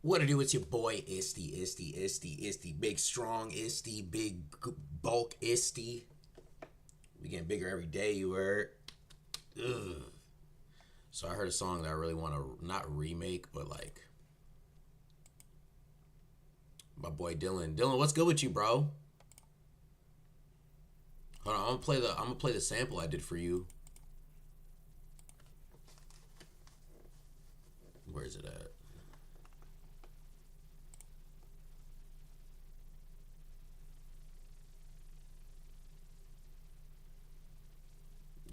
What to do? It's your boy Isty, big strong Isty, big bulk Isty. We getting bigger every day. You heard? Ugh. So I heard a song that I really want to not remake, but like my boy Dylan. Dylan, what's good with you, bro? Hold on, I'm gonna play the sample I did for you. Where is it at?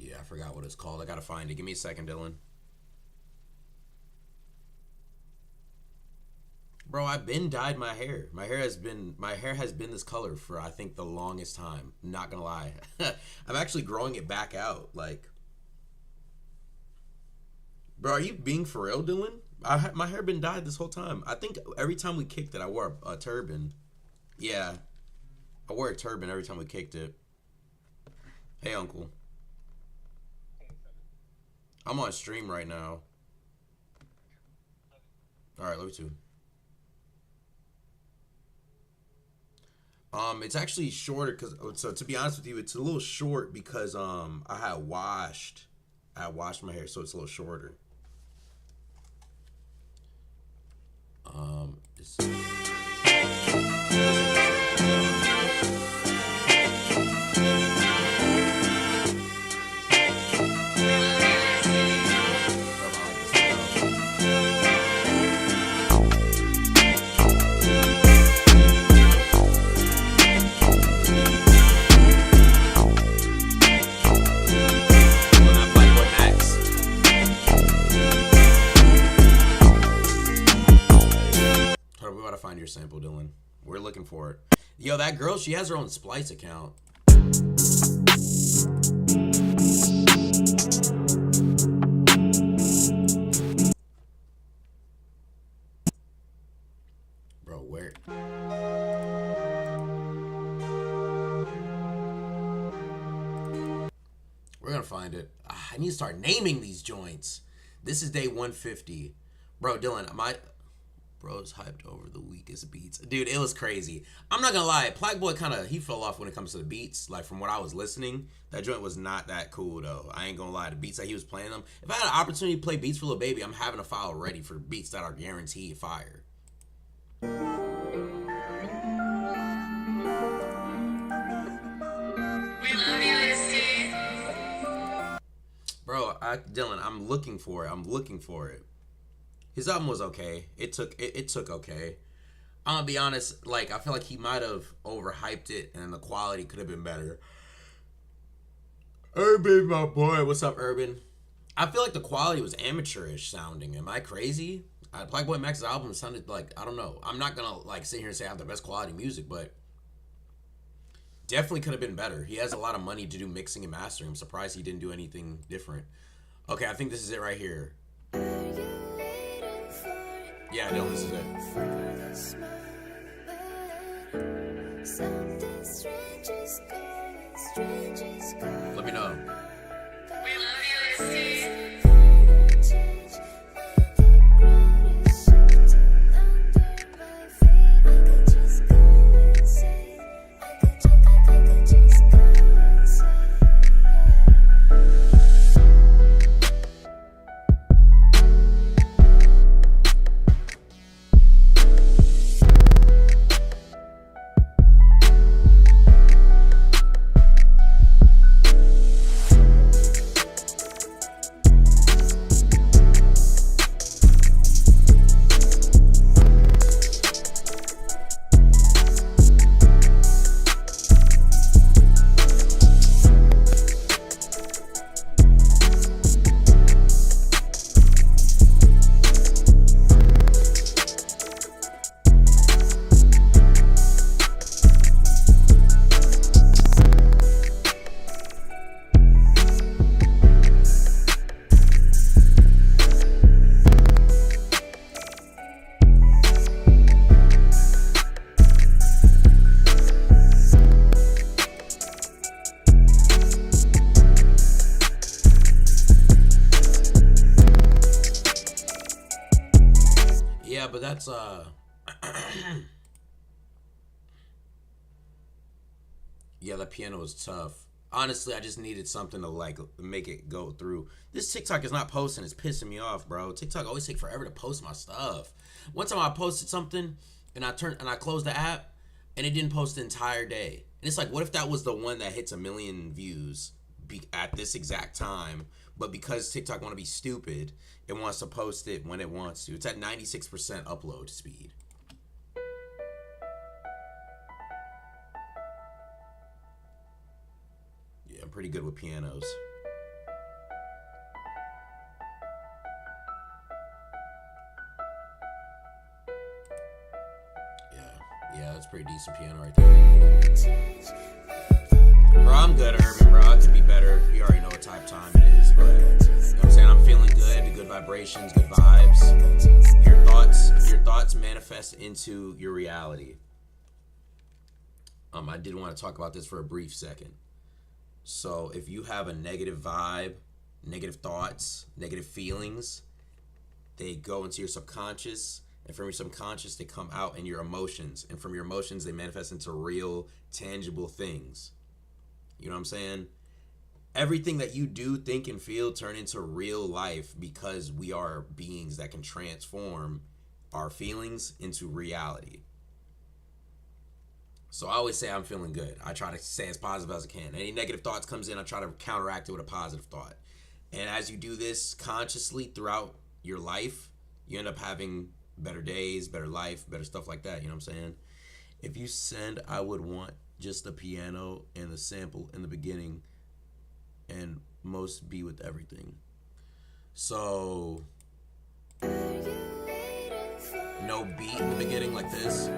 Yeah, I forgot what it's called. I gotta find it. Give me a second, Dylan. Bro, I've been dyed my hair. My hair has been this color for I think the longest time. Not gonna lie. I'm actually growing it back out. Like, bro, are you being for real, Dylan? My hair been dyed this whole time. I think every time we kicked it, I wore a turban. Yeah, I wore a turban every time we kicked it. Hey, uncle. I'm on stream right now. All right, love you too. It's actually shorter because so to be honest with you, it's a little short because I had washed my hair, so it's a little shorter. It's, we gotta find your sample, Dylan. We're looking for it. Yo, that girl, she has her own Splice account. Bro, where? We're gonna find it. I need to start naming these joints. This is day 150. Bro, Dylan, my bro's hyped over the weakest beats. Dude, it was crazy. I'm not gonna lie, Plaque Boy he fell off when it comes to the beats. Like, from what I was listening, that joint was not that cool, though. I ain't gonna lie, the beats that he was playing them. If I had an opportunity to play beats for Lil Baby, I'm having a file ready for beats that are guaranteed fire. We love you, Isty. Bro, Dylan, I'm looking for it. I'm looking for it. His album was okay. It took okay. I'm gonna be honest, like, I feel like he might have overhyped it and the quality could have been better. Urban, my boy. What's up, Urban? I feel like the quality was amateurish sounding. Am I crazy? Black Boy Max's album sounded like, I don't know. I'm not gonna like sit here and say I have the best quality music, but definitely could have been better. He has a lot of money to do mixing and mastering. I'm surprised he didn't do anything different. Okay, I think this is it right here. Yeah, no, this is it. Let me know. We love you, Isty. Yeah, but that's yeah, the piano was tough. Honestly, I just needed something to like make it go through. This TikTok is not posting. It's pissing me off, bro. TikTok always take forever to post my stuff. One time I posted something and I closed the app and it didn't post the entire day. And it's like, what if that was the one that hits 1 million views at this exact time? But because TikTok want to be stupid, it wants to post it when it wants to. It's at 96% upload speed. Yeah, I'm pretty good with pianos. Yeah, that's pretty decent piano right there. Bro, I'm good, Urban, bro. It could be better. You already know what type of time it is, but you know what I'm saying? I'm feeling good vibrations, good vibes. Your thoughts manifest into your reality. I did want to talk about this for a brief second. So if you have a negative vibe, negative thoughts, negative feelings, they go into your subconscious, and from your subconscious they come out in your emotions, and from your emotions they manifest into real, tangible things. You know what I'm saying? Everything that you do, think, and feel turn into real life because we are beings that can transform our feelings into reality. So I always say I'm feeling good. I try to stay as positive as I can. Any negative thoughts comes in, I try to counteract it with a positive thought. And as you do this consciously throughout your life, you end up having better days, better life, better stuff like that. You know what I'm saying? If you send, I would want just the piano and the sample in the beginning, and most be with everything. So no beat in the beginning like this.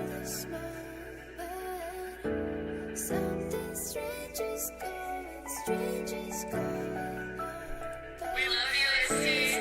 Something strange is going, strange is going. We love you, Isty.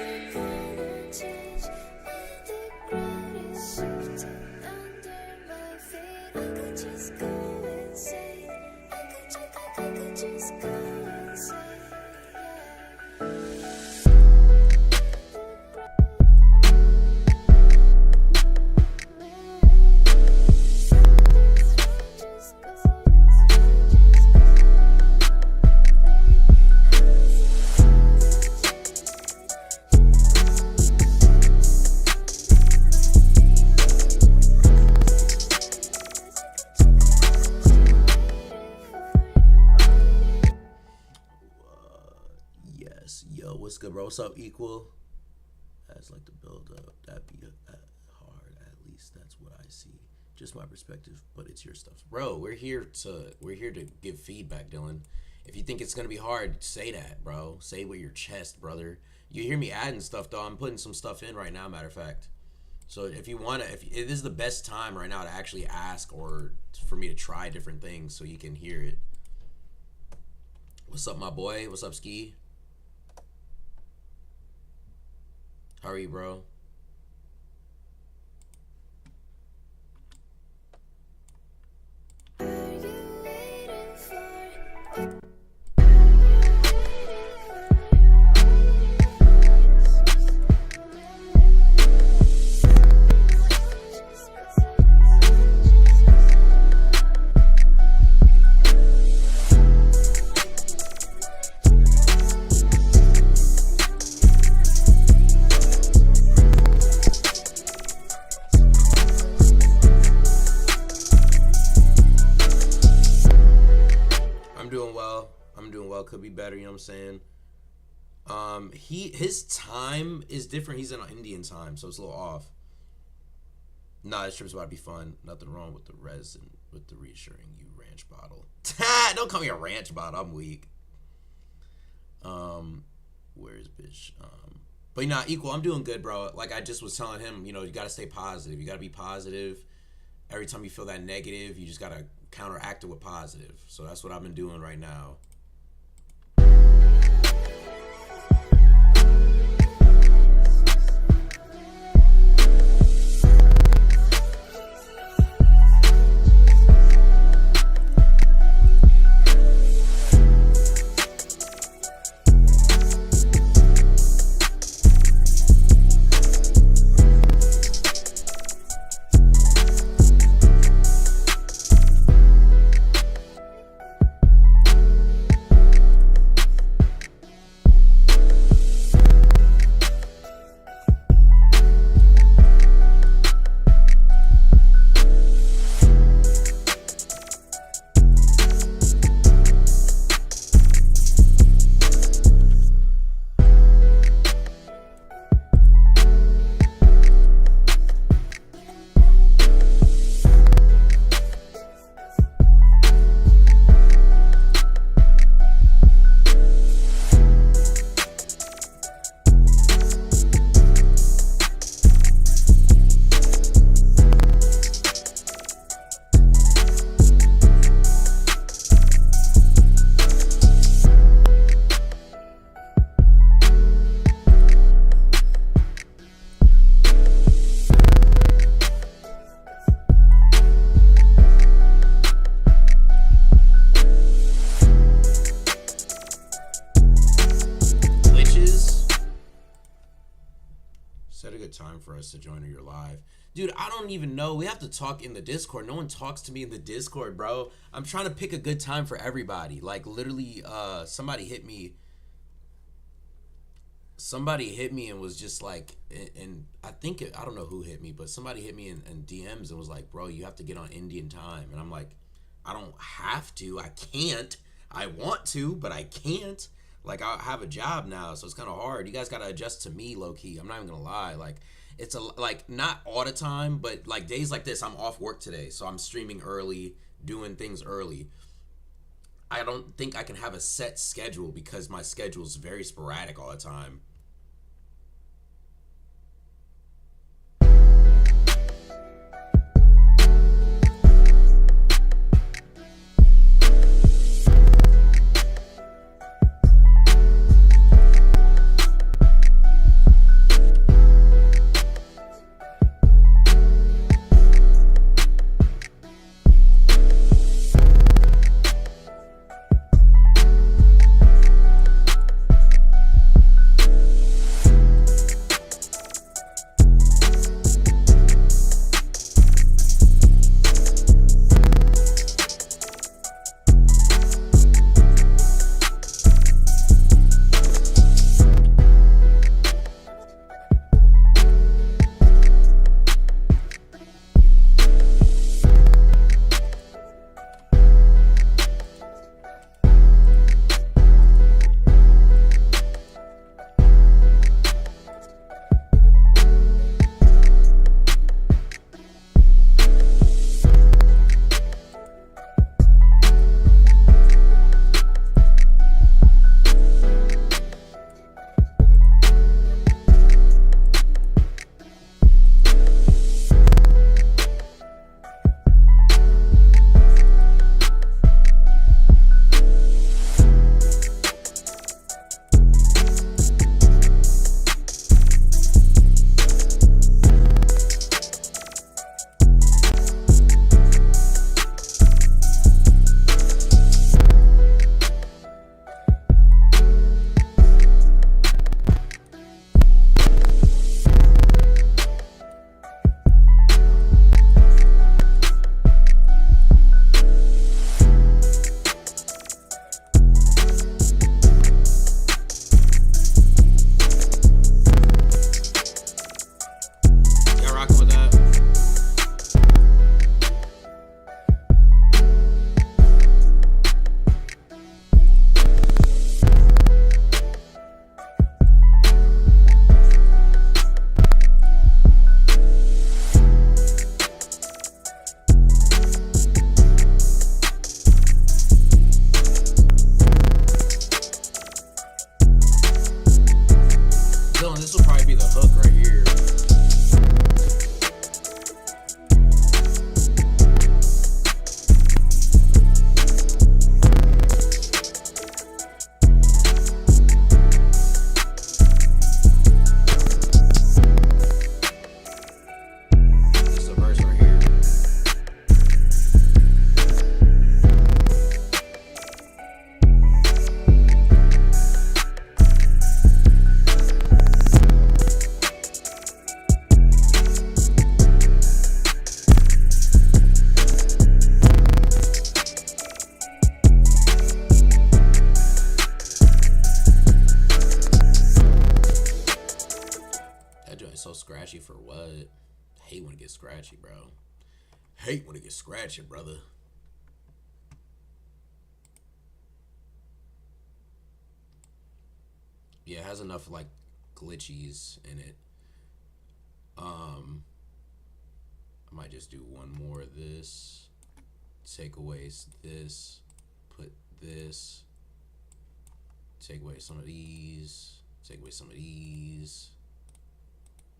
What's good, bro? What's up, Equal? That's like the build up. That'd be hard. At least that's what I see. Just my perspective, but it's your stuff, bro. We're here to give feedback, Dylan. If you think it's gonna be hard, say that, bro. Say it with your chest, brother. You hear me adding stuff though. I'm putting some stuff in right now. Matter of fact. So if you wanna, if this is the best time right now to actually ask or for me to try different things, so you can hear it. What's up, my boy? What's up, Ski? How are you, bro? Could be better, you know what I'm saying? His time is different. He's in Indian time, so it's a little off. Nah, this trip's about to be fun. Nothing wrong with the resin, with the reassuring you ranch bottle. Don't call me a ranch bottle. I'm weak. Where's bitch? But you're not Equal. I'm doing good, bro. Like I just was telling him, you know, you gotta stay positive. You gotta be positive. Every time you feel that negative, you just gotta counteract it with positive. So that's what I've been doing right now. joiner you're live. Dude, I don't even know. We have to talk in the Discord. No one talks to me in the Discord, bro. I'm trying to pick a good time for everybody. Like, literally, somebody hit me and was just like, and I think, I don't know who hit me, but somebody hit me in DMs and was like, bro, you have to get on Indian time. And I'm like, I don't have to. I can't. I want to, but I can't. Like, I have a job now, so it's kind of hard. You guys got to adjust to me, low-key. I'm not even going to lie. Like, it's, not all the time, but, like, days like this, I'm off work today, so I'm streaming early, doing things early. I don't think I can have a set schedule because my schedule is very sporadic all the time. Scratchy for what? Hate when it gets scratchy, bro. Hate when it gets scratchy, brother. Yeah, it has enough like glitchies in it. I might just do one more of this. Take away this. Put this. Take away some of these. Take away some of these.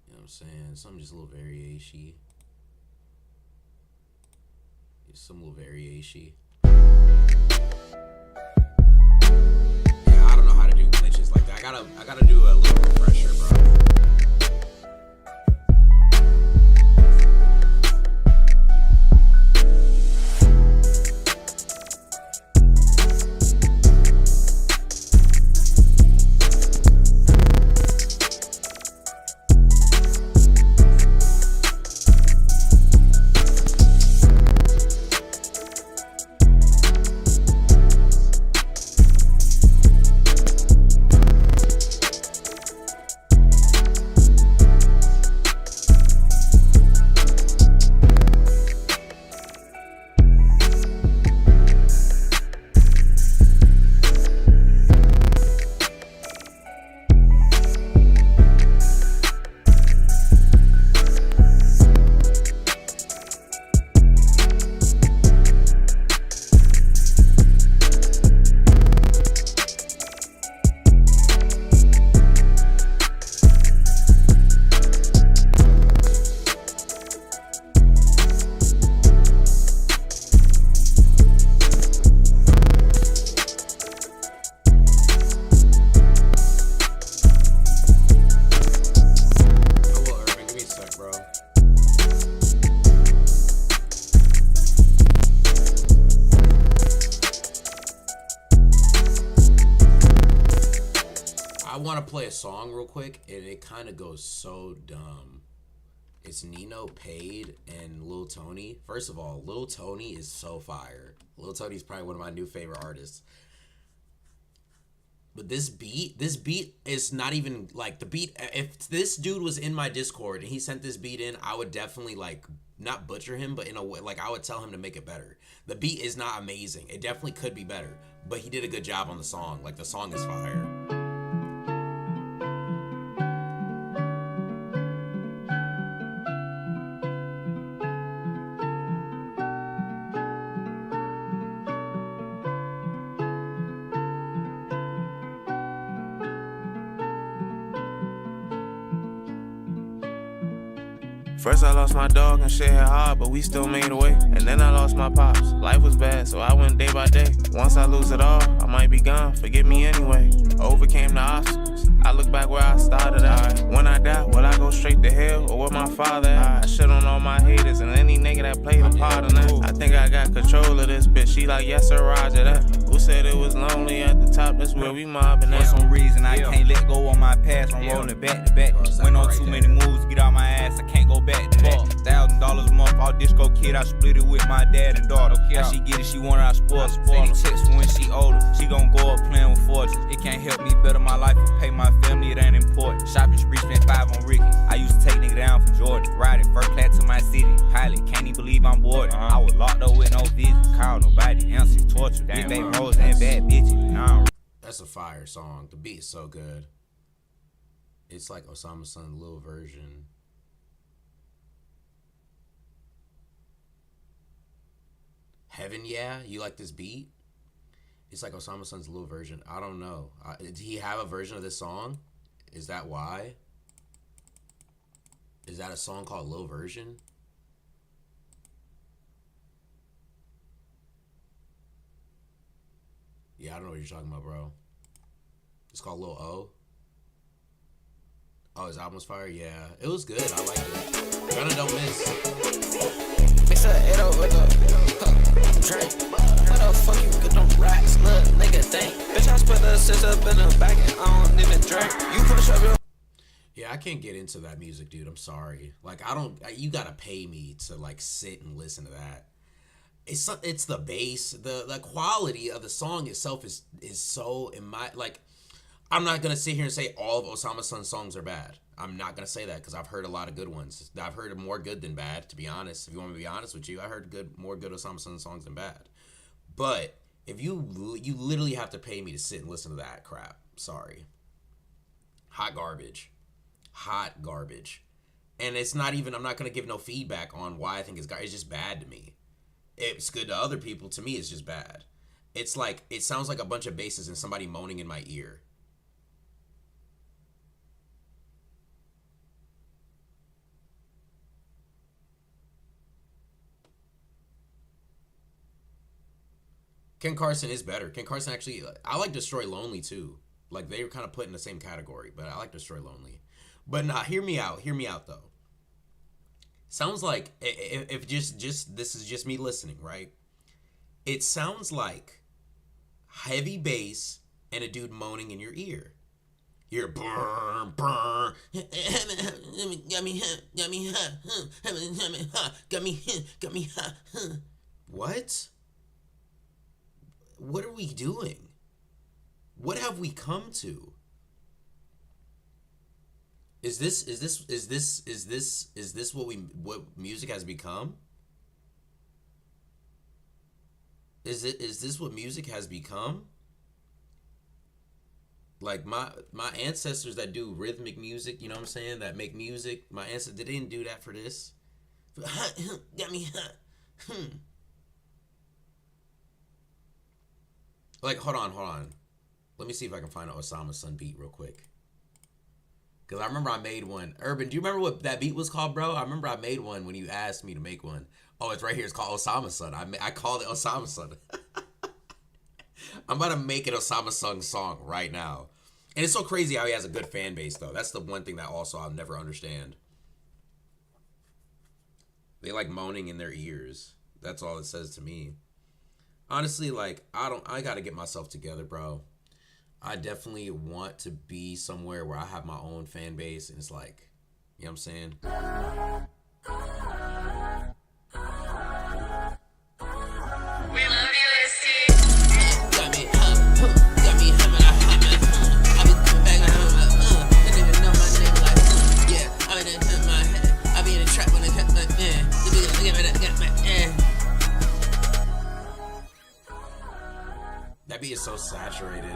You know what I'm saying? Some just a little variation. Just some little variation. Yeah, I don't know how to do glitches like that. I gotta do a little refresher, bro. play a song real quick, and it kind of goes so dumb. It's Nino, Paid, and Lil Tony. First of all, Lil Tony is so fire. Lil Tony's probably one of my new favorite artists. But this beat is not even like the beat. If this dude was in my Discord and he sent this beat in, I would definitely like not butcher him, but in a way, like I would tell him to make it better. The beat is not amazing. It definitely could be better, but he did a good job on the song. Like the song is fire. First I lost my dog and shit hit hard, but we still made a way. And then I lost my pops. Life was bad, so I went day by day. Once I lose it all, I might be gone, forget me anyway. Overcame the obstacles, I look back where I started at. When I die, will I go straight to hell or with my father at? I shit on all my haters and any nigga that played a part in that. I think I got control of this bitch, she like yes sir, roger that. Who said it was lonely at the top, that's where we mobbing at. For some reason I can't let go on my past, I'm rolling back to back. Went on too many moves, get out my ass, I can't go back to that. $1,000 a month, all disco kid, I split it with my dad and daughter. How she get it, she want I spoil her. Say the checks when she older, she gon' go up playing with fortunes. It can't help me better my life and pay my family, it ain't important. Shopping spree, spent 5 on Ricky. I used to take nigga down for Jordan. Riding first class to my city. Pilot, can't even believe I'm boarding. I was locked up with no vision. Call nobody, answer torture. Big baby hoes and bad bitches. That's a fire song. The beat is so good. It's like Osama's son's little version. Heaven, yeah? You like this beat? It's like Osama's son's little version. I don't know. Did he have a version of this song? Is that why? Is that a song called Lil Version? Yeah, I don't know what you're talking about, bro. It's called Lil O. Oh, his album was fire? Yeah. It was good. I liked it. Gunna don't miss. Mix a 8 with a drink. What the fuck you get them racks? Look, nigga think. Bitch, I split the sis up in the back and I don't even drink. You push up your. Yeah, I can't get into that music, dude. I'm sorry. Like, you gotta pay me to, like, sit and listen to that. It's the bass. The quality of the song itself is so, I'm not gonna sit here and say all of Osama's son's songs are bad. I'm not gonna say that because I've heard a lot of good ones. I've heard more good than bad, to be honest. If you want me to be honest with you, I heard more good Osama's son's songs than bad. But if you literally have to pay me to sit and listen to that crap. Sorry. Hot garbage. And it's not even, I'm not gonna give no feedback on why I think it's just bad to me. It's good to other people. To me, it's just bad. It's like, it sounds like a bunch of basses and somebody moaning in my ear. Ken Carson is better. Ken Carson actually, I like Destroy Lonely too. Like they were kind of put in the same category, but I like Destroy Lonely. But nah, hear me out though. Sounds like, if just this is just me listening, right? It sounds like heavy bass and a dude moaning in your ear. You're burn, got me, what? What are we doing? What have we come to? Is this what music has become? Is this what music has become? Like my ancestors that do rhythmic music, you know what I'm saying, that make music, my ancestors, they didn't do that for this. Got me. Like, hold on. Let me see if I can find an Osama's son beat real quick. Because I remember I made one. Urban, do you remember what that beat was called, bro? I remember I made one when you asked me to make one. Oh, it's right here. It's called Osama's son. I called it Osama's son. I'm about to make an Osama's son song right now. And it's so crazy how he has a good fan base, though. That's the one thing that also I'll never understand. They like moaning in their ears. That's all it says to me. Honestly, like, I gotta get myself together, bro. I definitely want to be somewhere where I have my own fan base, and it's like, you know what I'm saying? We love you, Isty. Got me humming, I be coming back like didn't even know my name like yeah. I be in my head, I be in the trap when I cut my you be looking at that, got my That beat is so saturated.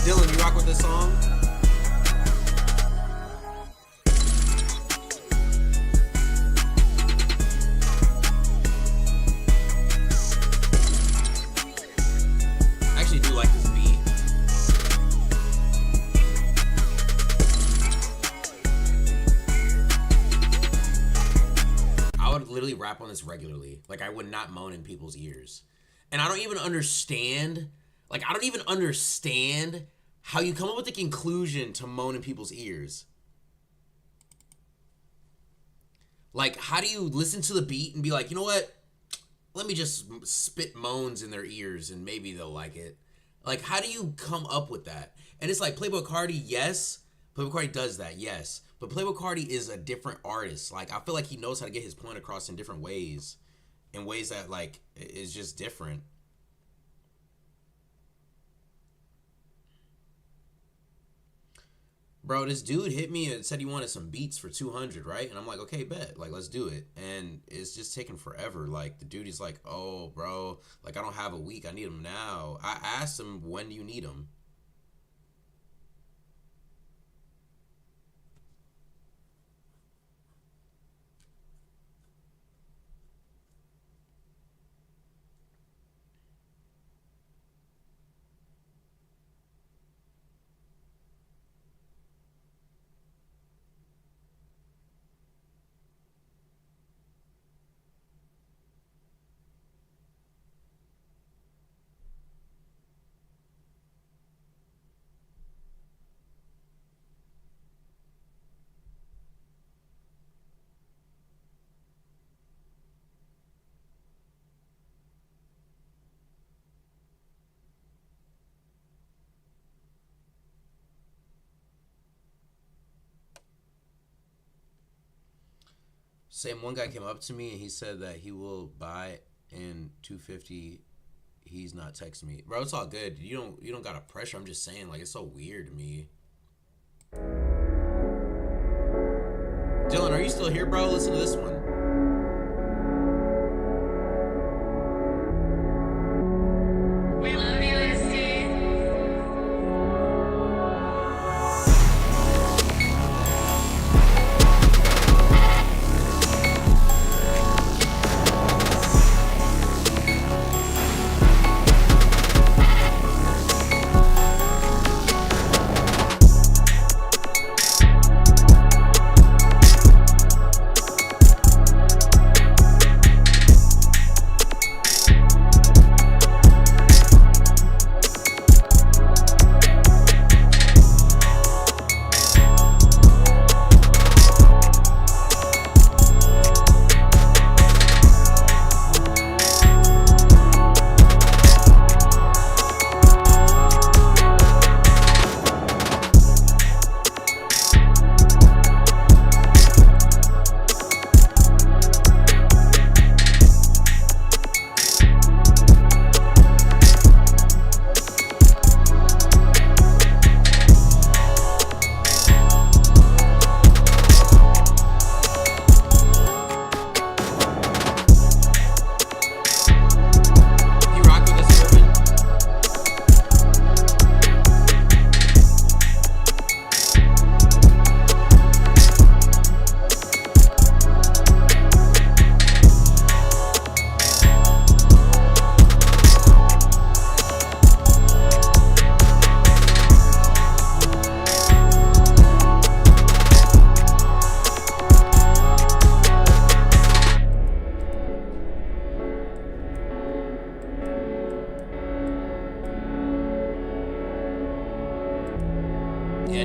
Dylan, you rock with this song? I actually do like this beat. I would literally rap on this regularly. Like, I would not moan in people's ears. And I don't even understand, how you come up with the conclusion to moan in people's ears. Like, how do you listen to the beat and be like, you know what? Let me just spit moans in their ears and maybe they'll like it. Like, how do you come up with that? And it's like, Playboi Carti, yes. Playboi Carti does that, yes. But Playboi Carti is a different artist. Like, I feel like he knows how to get his point across in different ways. In ways that, like, is just different. Bro, this dude hit me and said he wanted some beats for 200, right? And I'm like, okay, bet. Like, let's do it. And it's just taking forever. Like, the dude is like, oh, bro, like, I don't have a week. I need them now. I asked him, when do you need them? Same one guy came up to me and he said that he will buy in 250. He's not texting me. Bro, it's all good. You don't got to pressure. I'm just saying, like, it's so weird to me. Dylan, are you still here, bro? Listen to this one. We love you, Isty.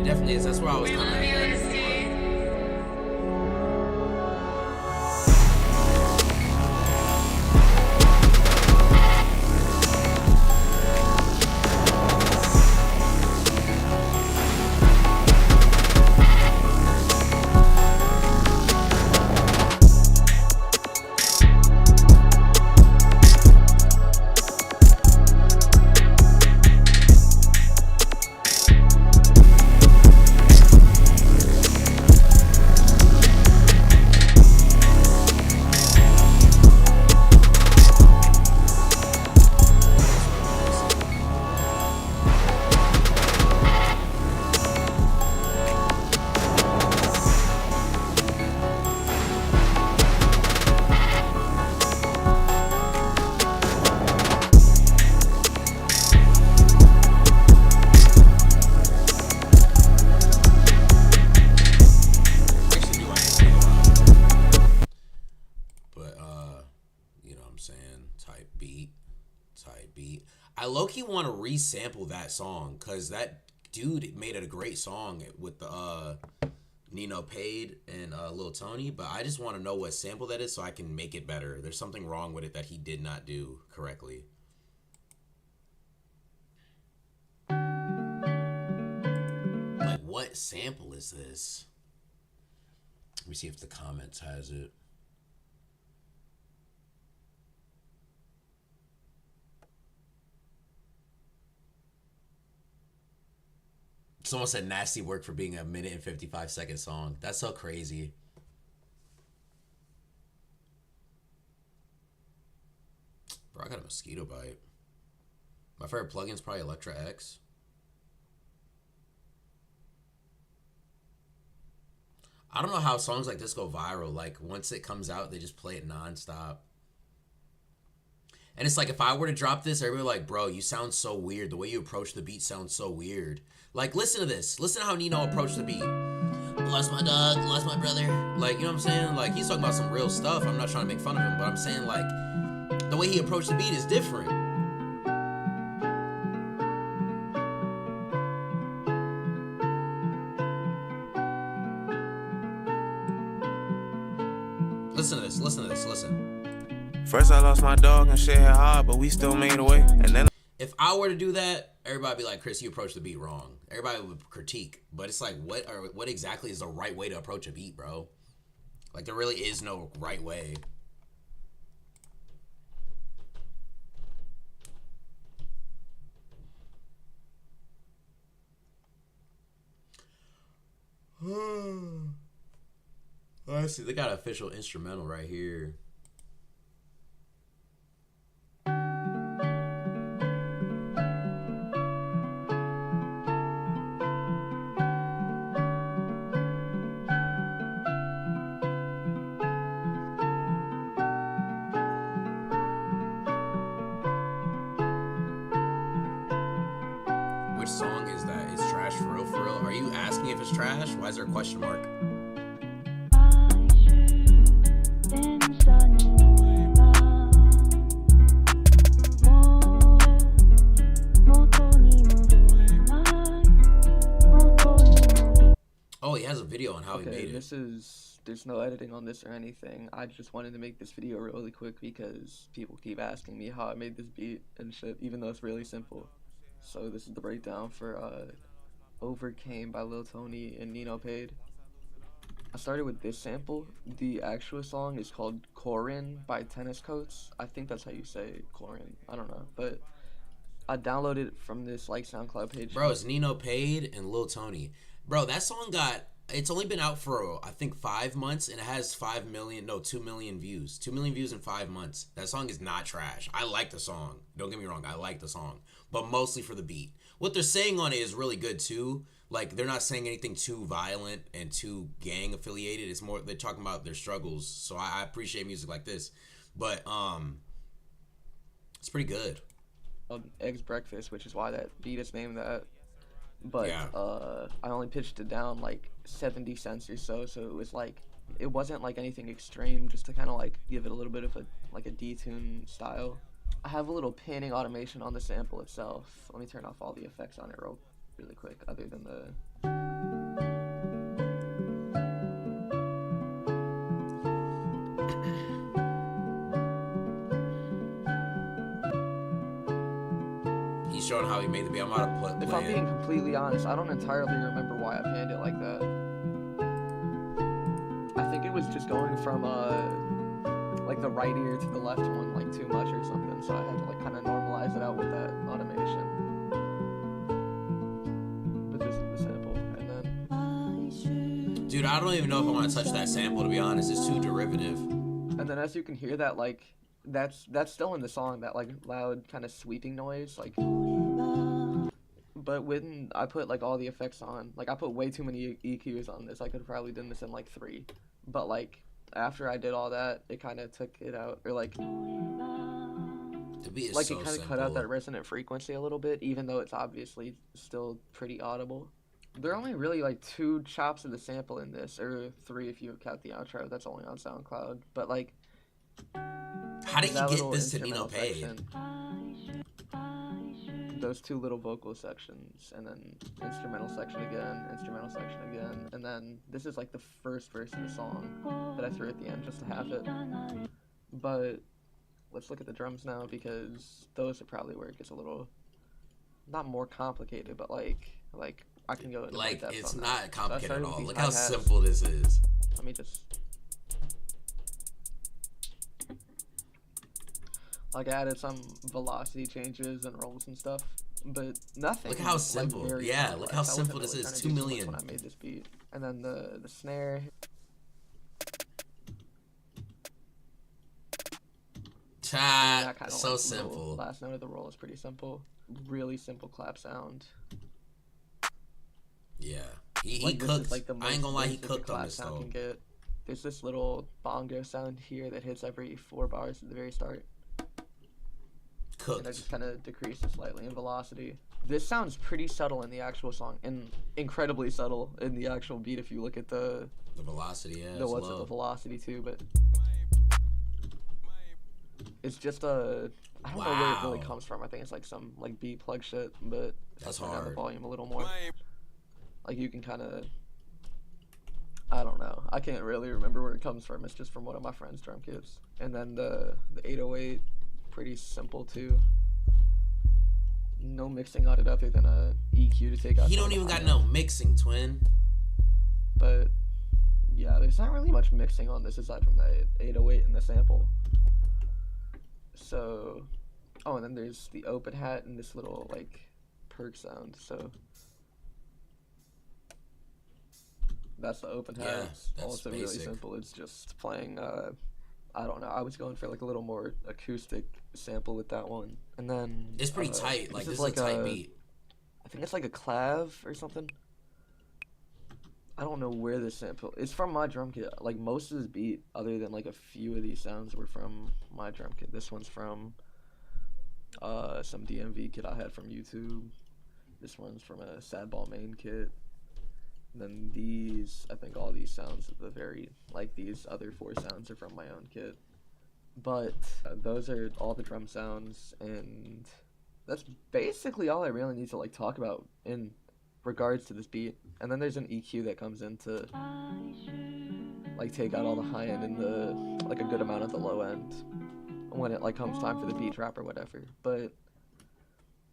definitely is. That's where I was kind of. I low-key want to resample that song because that dude made it a great song with the Nino Paid and Lil Tony, but I just want to know what sample that is so I can make it better. There's something wrong with it that he did not do correctly. Like, what sample is this? Let me see if the comments has it. Someone said nasty work for being a 1 minute and 55-second song. That's so crazy. Bro, I got a mosquito bite. My favorite plugin is probably Electra X. I don't know how songs like this go viral. Like, once it comes out, they just play it nonstop. And it's like, if I were to drop this, everybody would be like, bro, you sound so weird. The way you approach the beat sounds so weird. Like, listen to this. Listen to how Nino approached the beat. Lost my dog, lost my brother. Like, you know what I'm saying? Like, he's talking about some real stuff. I'm not trying to make fun of him, but I'm saying, like, the way he approached the beat is different. Listen to this, listen to this, listen. First I lost my dog and shit hit hard, but we still made a way. And then if I were to do that, everybody would be like, Chris, you approached the beat wrong. Everybody would critique. But it's like, what exactly is the right way to approach a beat, bro? Like, there really is no right way. Let's see, they got an official instrumental right here. Which song is that? Is trash for real, for real? Are you asking if it's trash? Why is there a question mark? Oh, he has a video on how he made it. There's no editing on this or anything. I just wanted to make this video really quick because people keep asking me how I made this beat and shit, even though it's really simple. So this is the breakdown for Overcame by Lil Tony and Nino Paid. I started with this sample. The actual song is called Corin by Tennis Coats. I think that's how you say Corin. I don't know, but I downloaded it from this like SoundCloud page. Bro, it's Nino Paid and Lil Tony. Bro, that song it's only been out for, I think, 5 months, and it has 2 million views. 2 million views in 5 months. That song is not trash. I like the song. Don't get me wrong, I like the song. But mostly for the beat. What they're saying on it is really good, too. Like, they're not saying anything too violent and too gang-affiliated. It's more, they're talking about their struggles. So I appreciate music like this. But, it's pretty good. Eggs Breakfast, which is why that beat is named that. But yeah. I only pitched it down like 70 cents or so it was like, it wasn't like anything extreme, just to kind of like give it a little bit of a detune style. I have a little panning automation on the sample itself. Let me turn off all the effects on it really quick, other than the He's showing how he made the beat. I'm about to If play I'm it. being completely honest, I don't entirely remember why I panned it like that. I think it was just going from like the right ear to the left one like too much or something, so I had to like kind of normalize it out with that automation. But this is the sample, and then Dude, I don't even know if I want to touch that sample, to be honest. It's too derivative. and then as you can hear that, like that's still in the song, that like loud kind of sweeping noise, like. But when I put like all the effects on, like I put way too many EQs on this. I could have probably done this in like 3. But like after I did all that, it kind of took it out, or like The beat is like so it kind of simple. cut out that resonant frequency a little bit, even though it's obviously still pretty audible. There are only really like 2 chops of the sample in this, or 3 if you count the outro. That's only on SoundCloud. But like, How did that he get little this to Nino instrumental Paid? section, those 2 little vocal sections, and then instrumental section again, and then this is like the first verse of the song that I threw at the end just to have it. But let's look at the drums now, because those are probably where it gets a little, not more complicated, but like I can go into more Like, depth it's on not that. complicated So I at started all. with Look these how hi-hats. simple this is. Let me just, like, I added some velocity changes and rolls and stuff, but nothing. Look how like, simple. very Yeah, complex. look how I wasn't simple this really is. trying to 2 do too much million. when I made this beat, and then the snare. Chat, That kind of so like simple. last note of the roll is pretty simple. Really simple clap sound. Yeah, he Like, this is, cooked. like, the I ain't gonna lie, he basic a cooked on clap this sound though. can get. There's this little bongo sound here that hits every 4 bars at the very start, and it Cooked. just kind of decreases slightly in velocity. This sounds pretty subtle in the actual song, and incredibly subtle in the actual beat if you look at the The velocity, yeah, the it's what's it, low. the velocity too. But it's just I don't know where it really Wow. comes from. I think it's like some like beat plug shit, but if That's I turn down the hard. volume a little more, like you can kind of. I don't know. I can't really remember where it comes from. It's just from one of my friend's drum kits. And then the 808, pretty simple too. No mixing on it other than a EQ to take out. He some don't of the even got hi-hat. no mixing, twin. But yeah, there's not really much mixing on this aside from the 808 and the sample. So, oh, and then there's the open hat and this little like perk sound. So that's the open hat. Yeah, It's that's also really basic. simple. It's just playing. I don't know. I was going for like a little more acoustic sample with that one, and then It's pretty tight. Like, this is like a tight beat. I think it's like a clav or something. I don't know where this sample. It's from my drum kit. Like most of this beat, other than like a few of these sounds, were from my drum kit. This one's from some DMV kit I had from YouTube. This one's from a Sadball main kit. And then these, I think all these sounds at the very, like these other 4 sounds are from my own kit. But those are all the drum sounds, and that's basically all I really need to like talk about in regards to this beat. And then there's an EQ that comes in to like take out all the high end and the like a good amount of the low end when it like comes time for the beat drop or whatever. But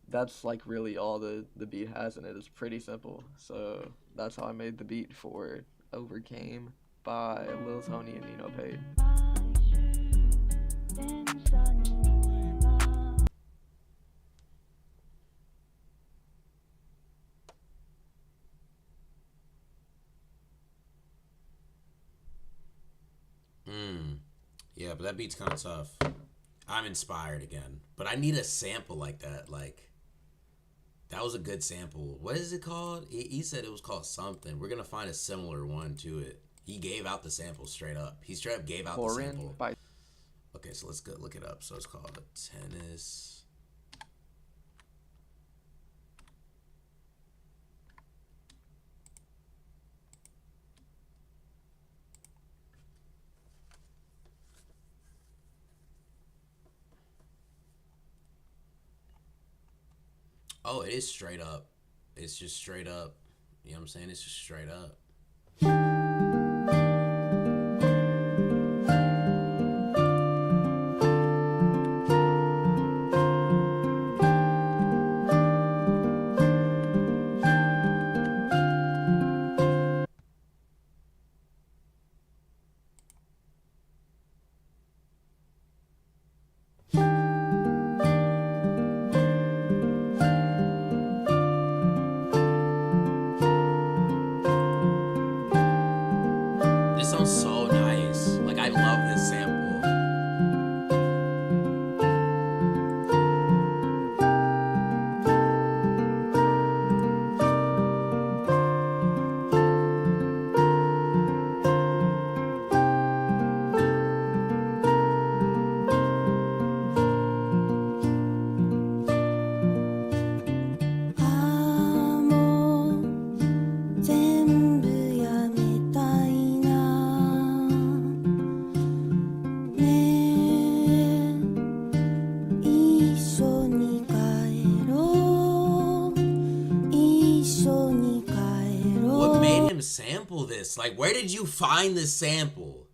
that's like really all the beat has in it. It's pretty simple. So that's how I made the beat for Overcame by Lil Tony and Nino Paid. Yeah, but that beat's kind of tough. I'm inspired again, but I need a sample like that. Like, that was a good sample. What is it called? He said it was called something. We're gonna find a similar one to it. He gave out the sample straight up. He straight up gave out the sample. By Okay, so let's go look it up. So it's called Tennis. Oh, it is straight up. It's just straight up You know what I'm saying? It's just straight up. This sounds so nice. Like, I love this sample. What made him sample this? Like, where did you find this sample?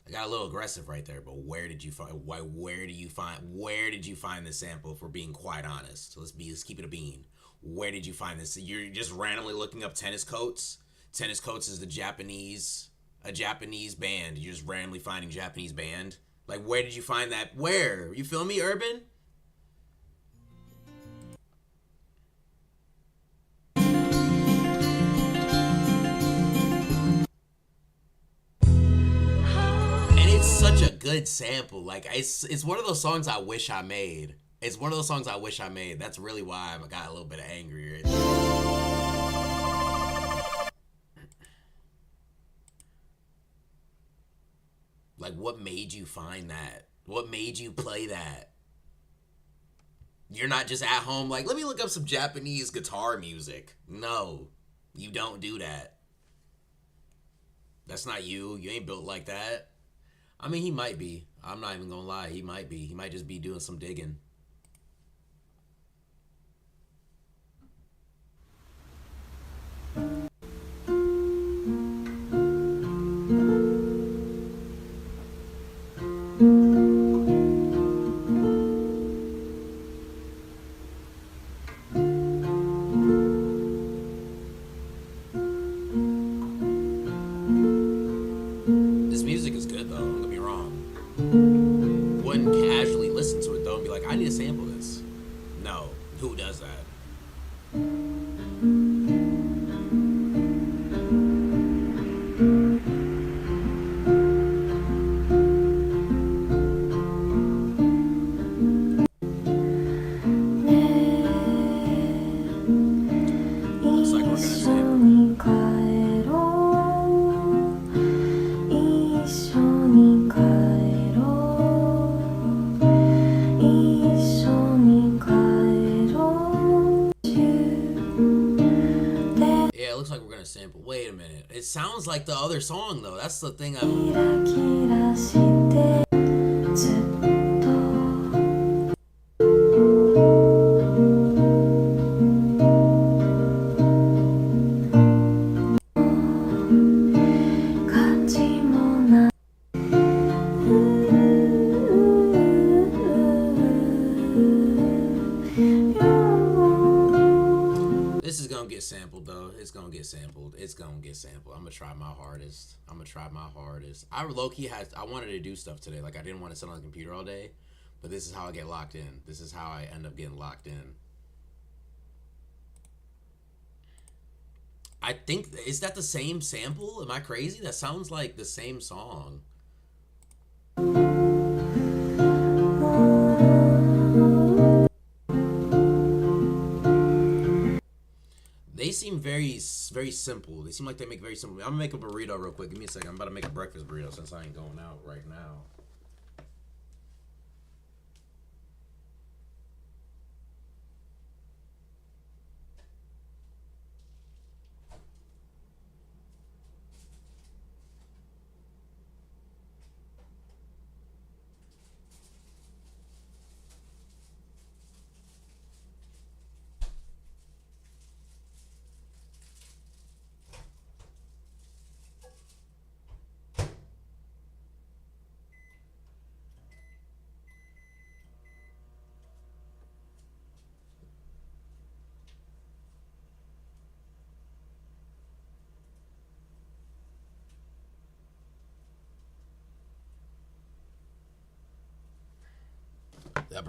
I got a little aggressive right there, but where did you find this sample, if we're being quite honest? Let's keep it a bean. Where did you find this? You're just randomly looking up Tennis Coats. Tennis Coats is a Japanese band. You're just randomly finding Japanese band. Like, where did you find that? Where? You feel me, Urban? Such a good sample. Like, it's one of those songs I wish I made. It's one of those songs I wish I made. That's really why I got a little bit angry. Like, what made you find that? What made you play that? You're not just at home like, let me look up some Japanese guitar music. No, you don't do that. That's not you. You ain't built like that. I mean, he might be. I'm not even gonna lie. He might be. He might just be doing some digging. This music is good, though. Don't get me wrong. Wouldn't casually listen to it, though, and be like, I need to sample this. No. Who does that? Looks like we're gonna sample. Yeah, it looks like we're gonna sample. Wait a minute. It sounds like the other song, though. That's the thing This is gonna get sampled, though. It's gonna get sampled. It's gonna get sampled. I'm gonna try my hardest. I low-key I wanted to do stuff today. Like, I didn't want to sit on the computer all day, but this is how I get locked in. This is how I end up getting locked in. I think, is that the same sample? Am I crazy? That sounds like the same song. They seem very simple. They seem like they make very simple. I'm gonna make a burrito real quick. Give me a second. I'm about to make a breakfast burrito since I ain't going out right now.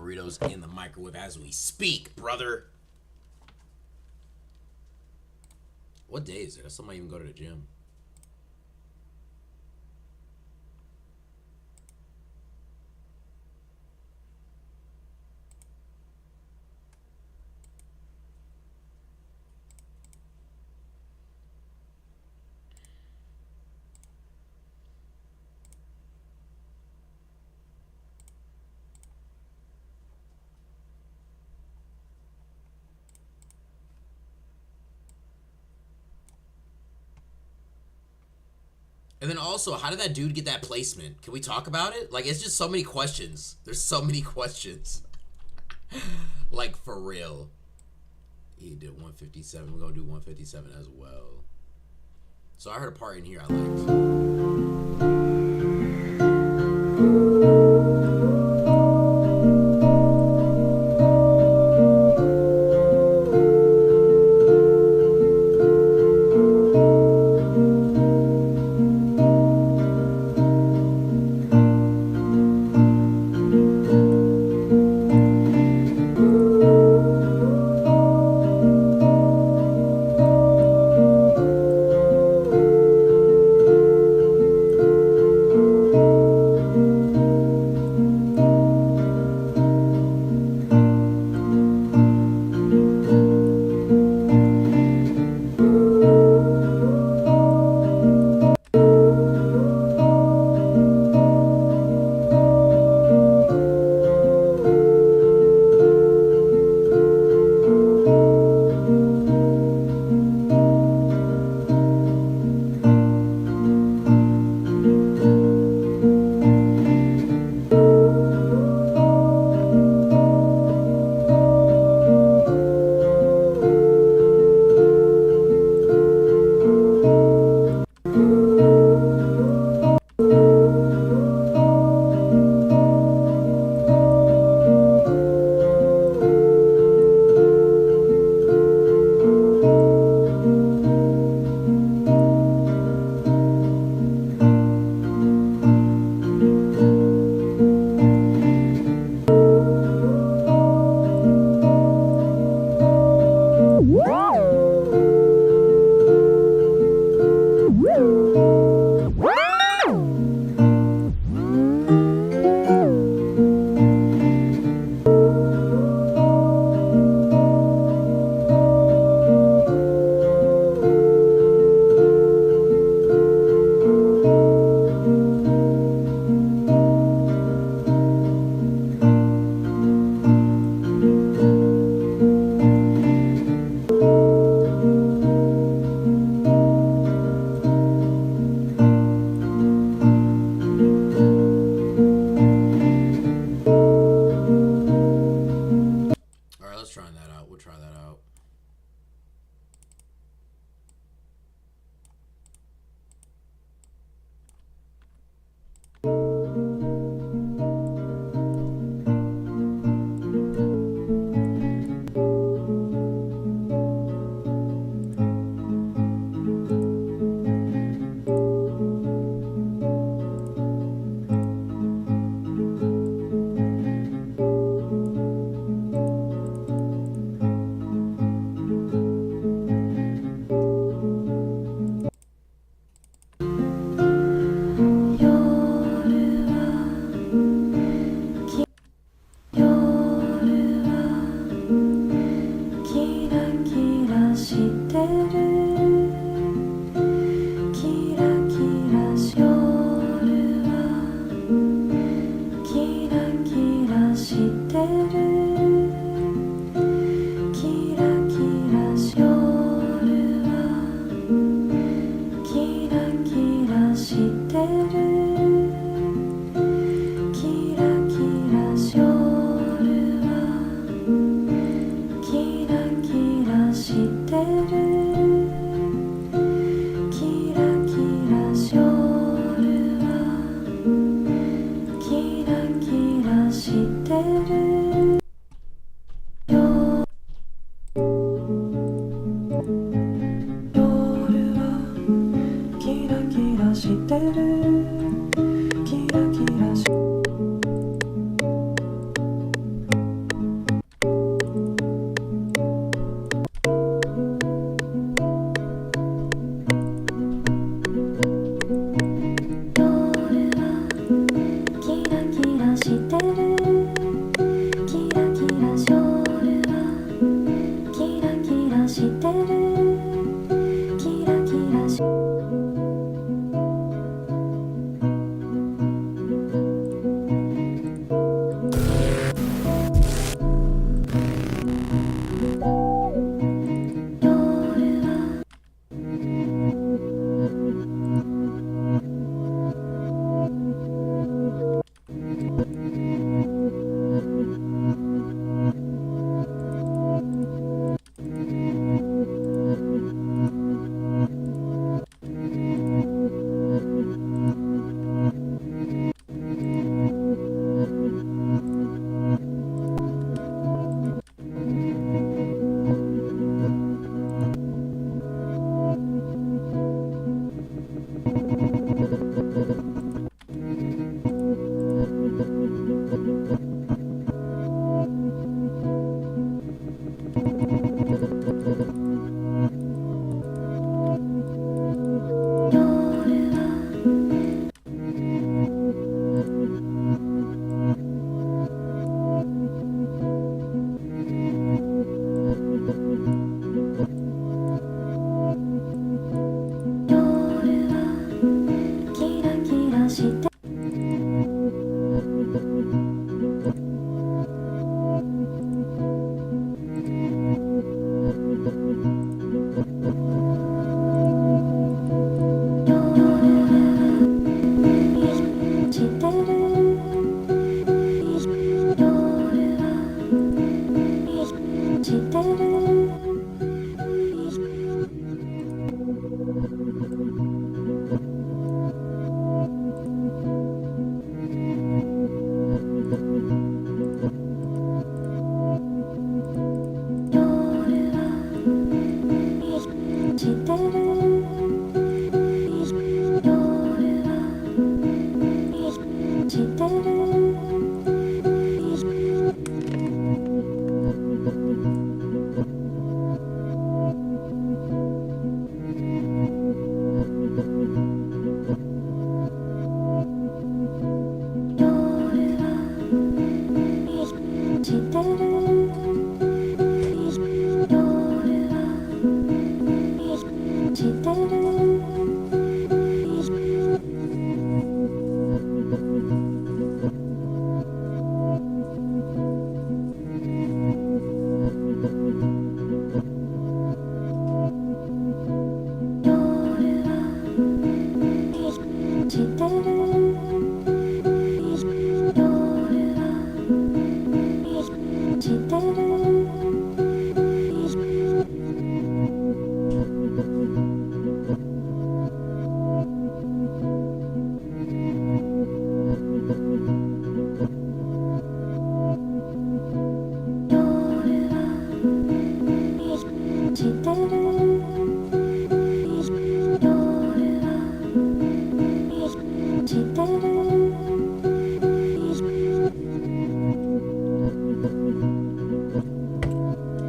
burritos in the microwave as we speak, brother. What day is it? I still might even go to the gym. And then also, how did that dude get that placement? Can we talk about it? Like, it's just so many questions. There's so many questions. Like, for real. He did 157. We're going to do 157 as well. So I heard a part in here I liked.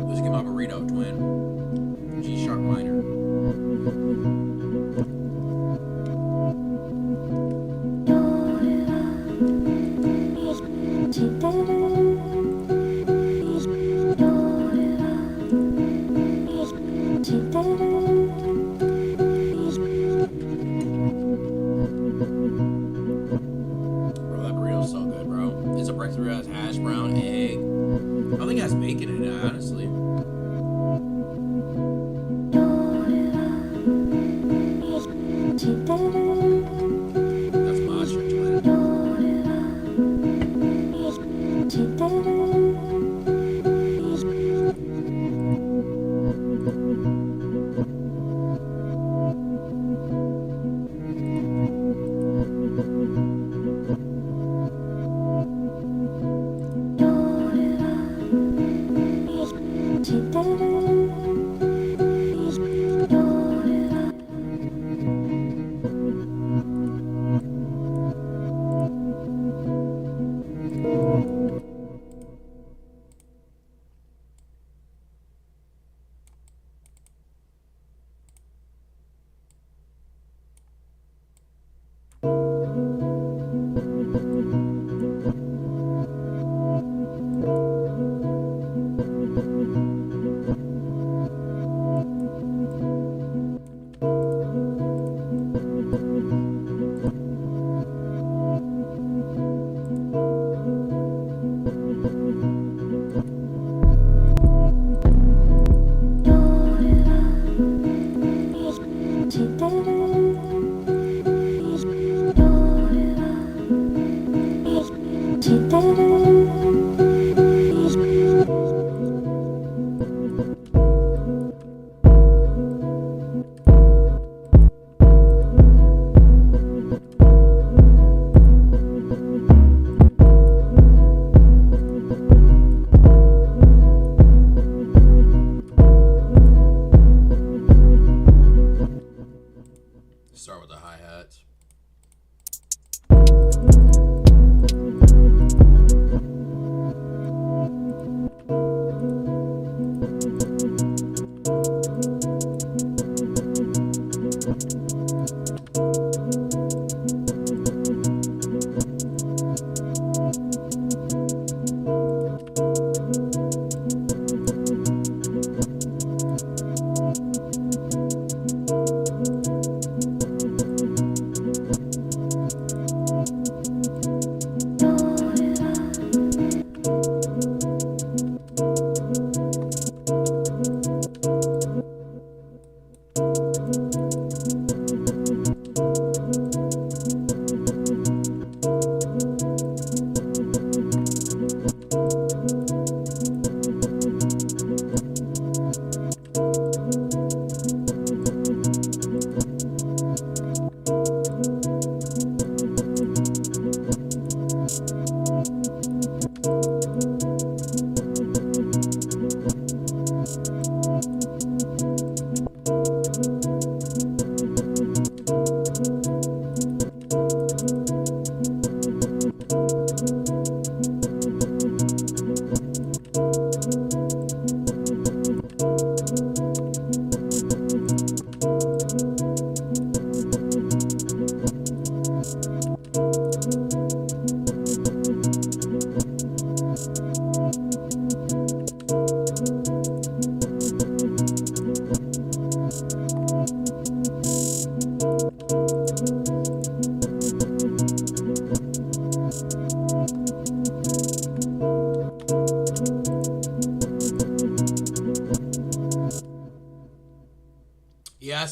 Let's get my burrito, twin. G sharp minor. Bro, that burrito's so good, bro. It's a breakfast burrito, has hash brown, egg. I think it has bacon in it, honestly. That's matcha, twin.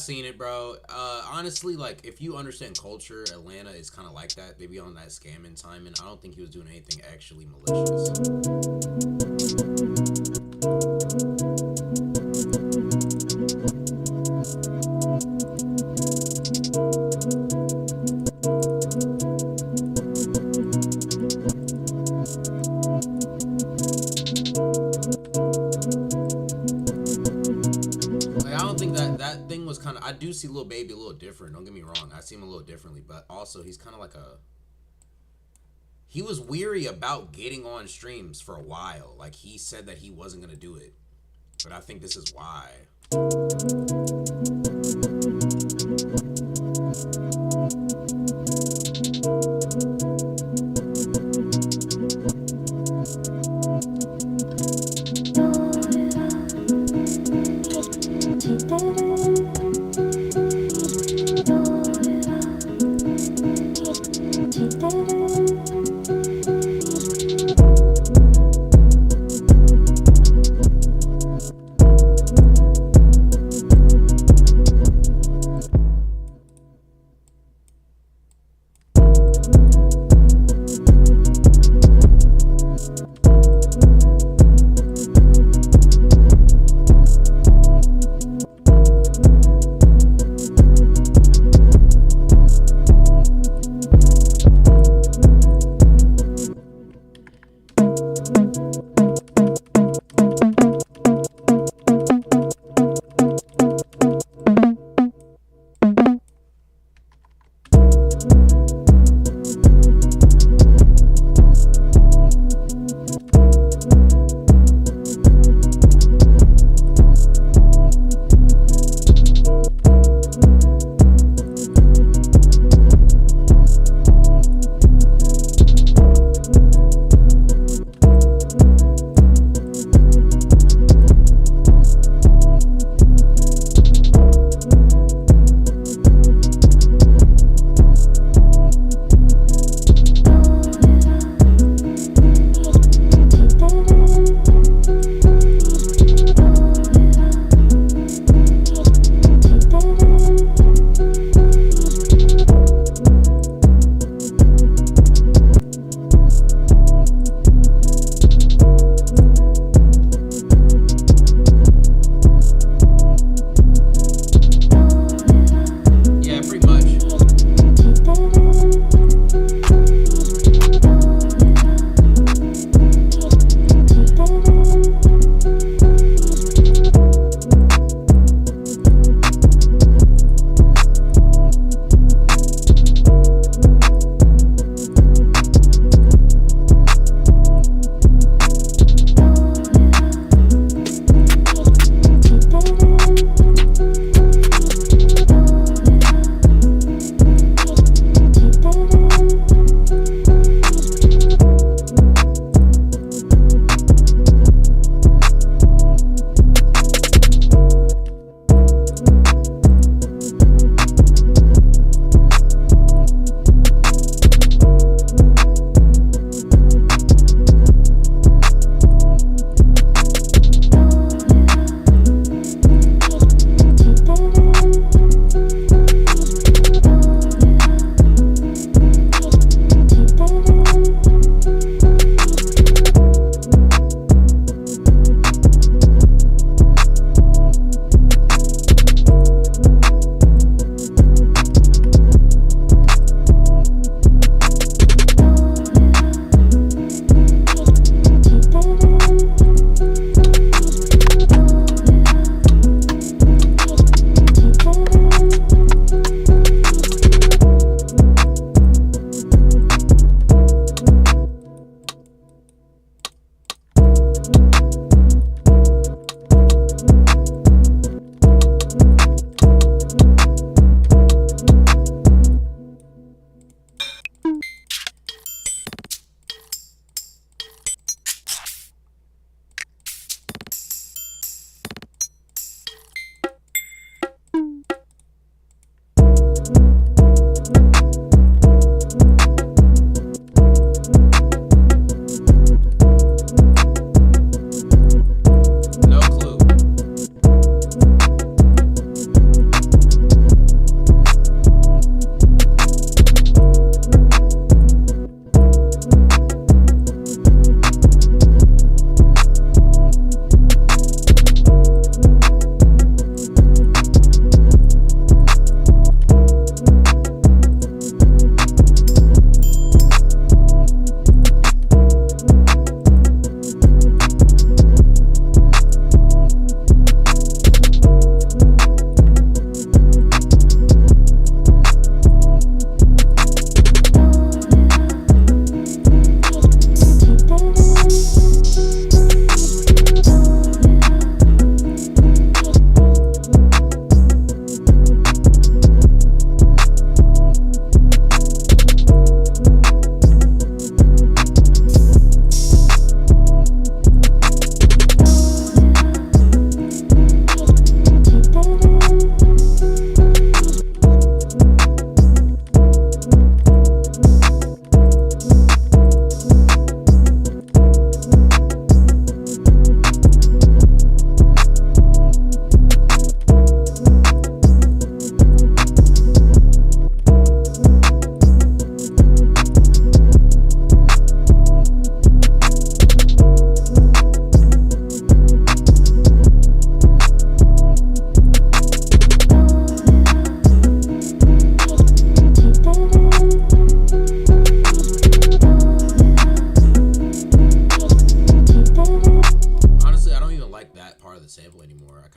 seen it, bro. Honestly, like, if you understand culture, Atlanta is kind of like that. They be on that scamming time, and I don't think he was doing anything actually malicious. That thing was kind of, I do see Lil Baby a little different, don't get me wrong, I see him a little differently, but also he's kind of like he was weary about getting on streams for a while. Like, he said that he wasn't gonna do it, but I think this is why.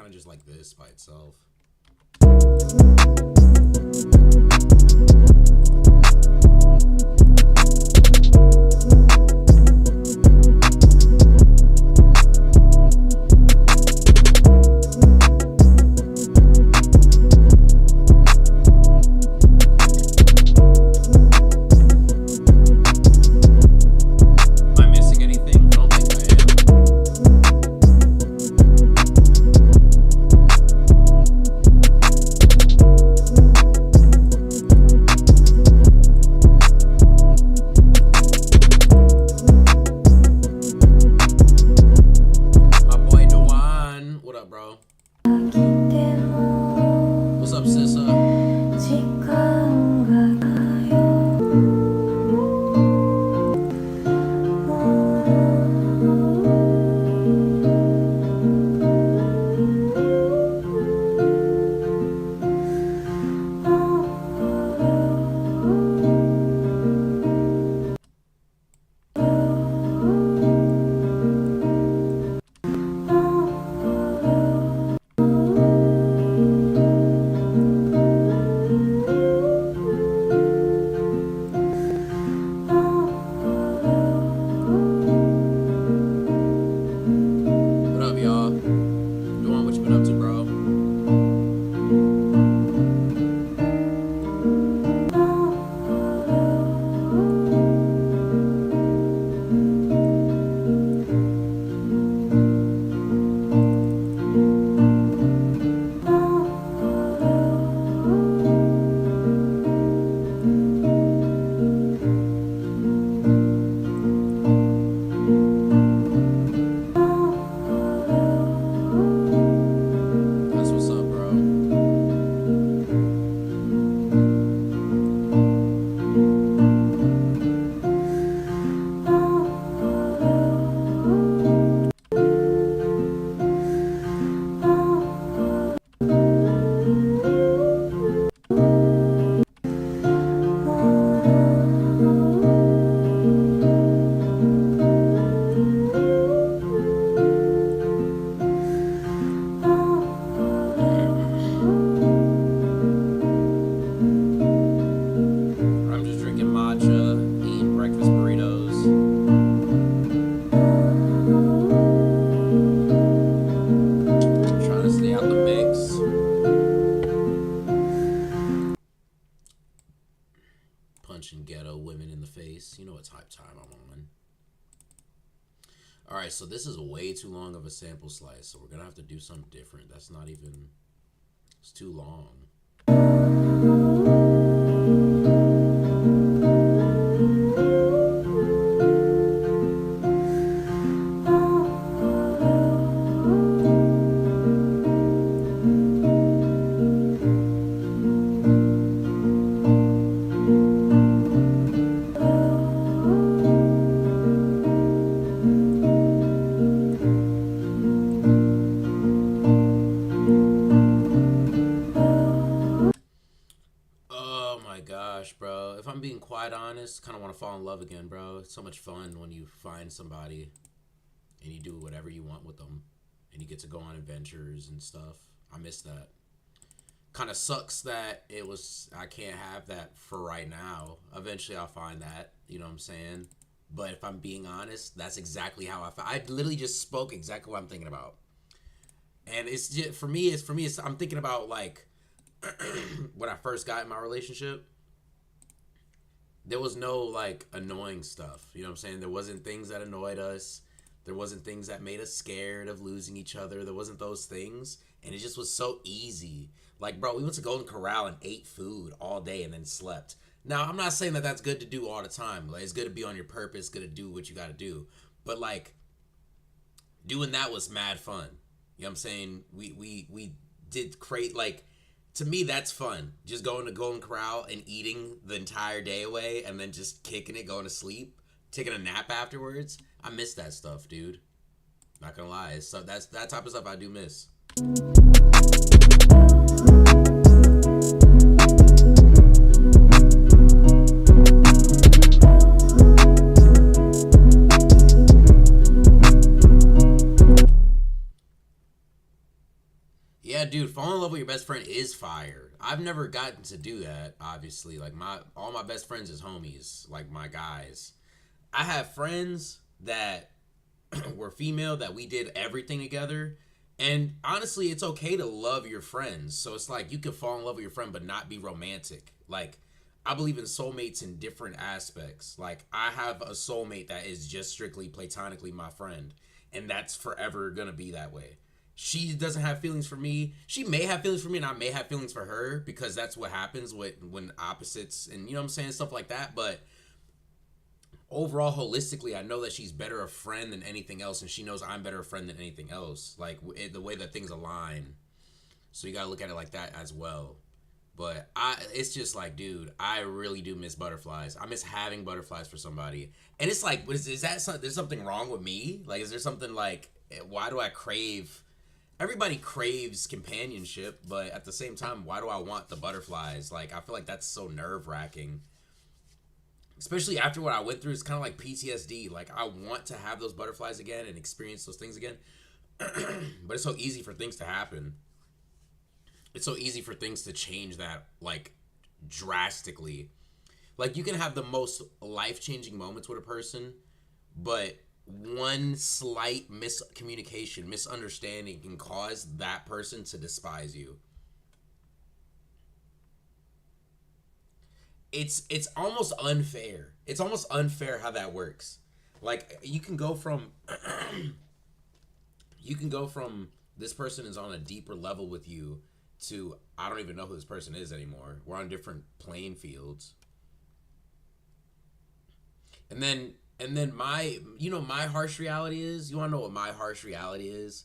of just like this by itself. Alright, so this is way too long of a sample slice, so we're gonna have to do something different. That's not even... It's too long. Kind of want to fall in love again, bro. It's so much fun when you find somebody and you do whatever you want with them and you get to go on adventures and stuff. I miss that. Kind of sucks that I can't have that for right now. Eventually I'll find that, you know what I'm saying? But if I'm being honest, that's exactly how I feel. I literally just spoke exactly what I'm thinking about. And it's just, for me, I'm thinking about like when I first got in my relationship. There was no, like, annoying stuff. You know what I'm saying? There wasn't things that annoyed us. There wasn't things that made us scared of losing each other. There wasn't those things. And it just was so easy. Like, bro, we went to Golden Corral and ate food all day and then slept. Now, I'm not saying that that's good to do all the time. Like, it's good to be on your purpose, good to do what you got to do. But, like, doing that was mad fun. You know what I'm saying? We did create, like... To me, that's fun. Just going to Golden Corral and eating the entire day away and then just kicking it, going to sleep, taking a nap afterwards. I miss that stuff, dude. Not gonna lie. So that's that type of stuff I do miss. Yeah, dude, falling in love with your best friend is fire. I've never gotten to do that, obviously. Like, all my best friends is homies, like my guys. I have friends that were female that we did everything together. And honestly, it's okay to love your friends. So it's like you can fall in love with your friend but not be romantic. Like, I believe in soulmates in different aspects. Like, I have a soulmate that is just strictly platonically my friend. And that's forever gonna be that way. She doesn't have feelings for me. She may have feelings for me and I may have feelings for her because that's what happens when opposites and, you know what I'm saying, stuff like that. But overall, holistically, I know that she's better a friend than anything else, and she knows I'm better a friend than anything else. Like, the way that things align. So you gotta look at it like that as well. But it's just like, dude, I really do miss butterflies. I miss having butterflies for somebody. And it's like, is that something, there's something wrong with me? Like, is there something like, why do I crave... Everybody craves companionship, but at the same time, why do I want the butterflies? Like, I feel like that's so nerve-wracking. Especially after what I went through, it's kind of like PTSD. Like, I want to have those butterflies again and experience those things again. But it's so easy for things to happen. It's so easy for things to change that, like, drastically. Like, you can have the most life-changing moments with a person, but one slight miscommunication, misunderstanding can cause that person to despise you. It's almost unfair. It's almost unfair how that works. Like, you can go from this person is on a deeper level with you to I don't even know who this person is anymore. We're on different playing fields. And then my harsh reality is, you want to know what my harsh reality is?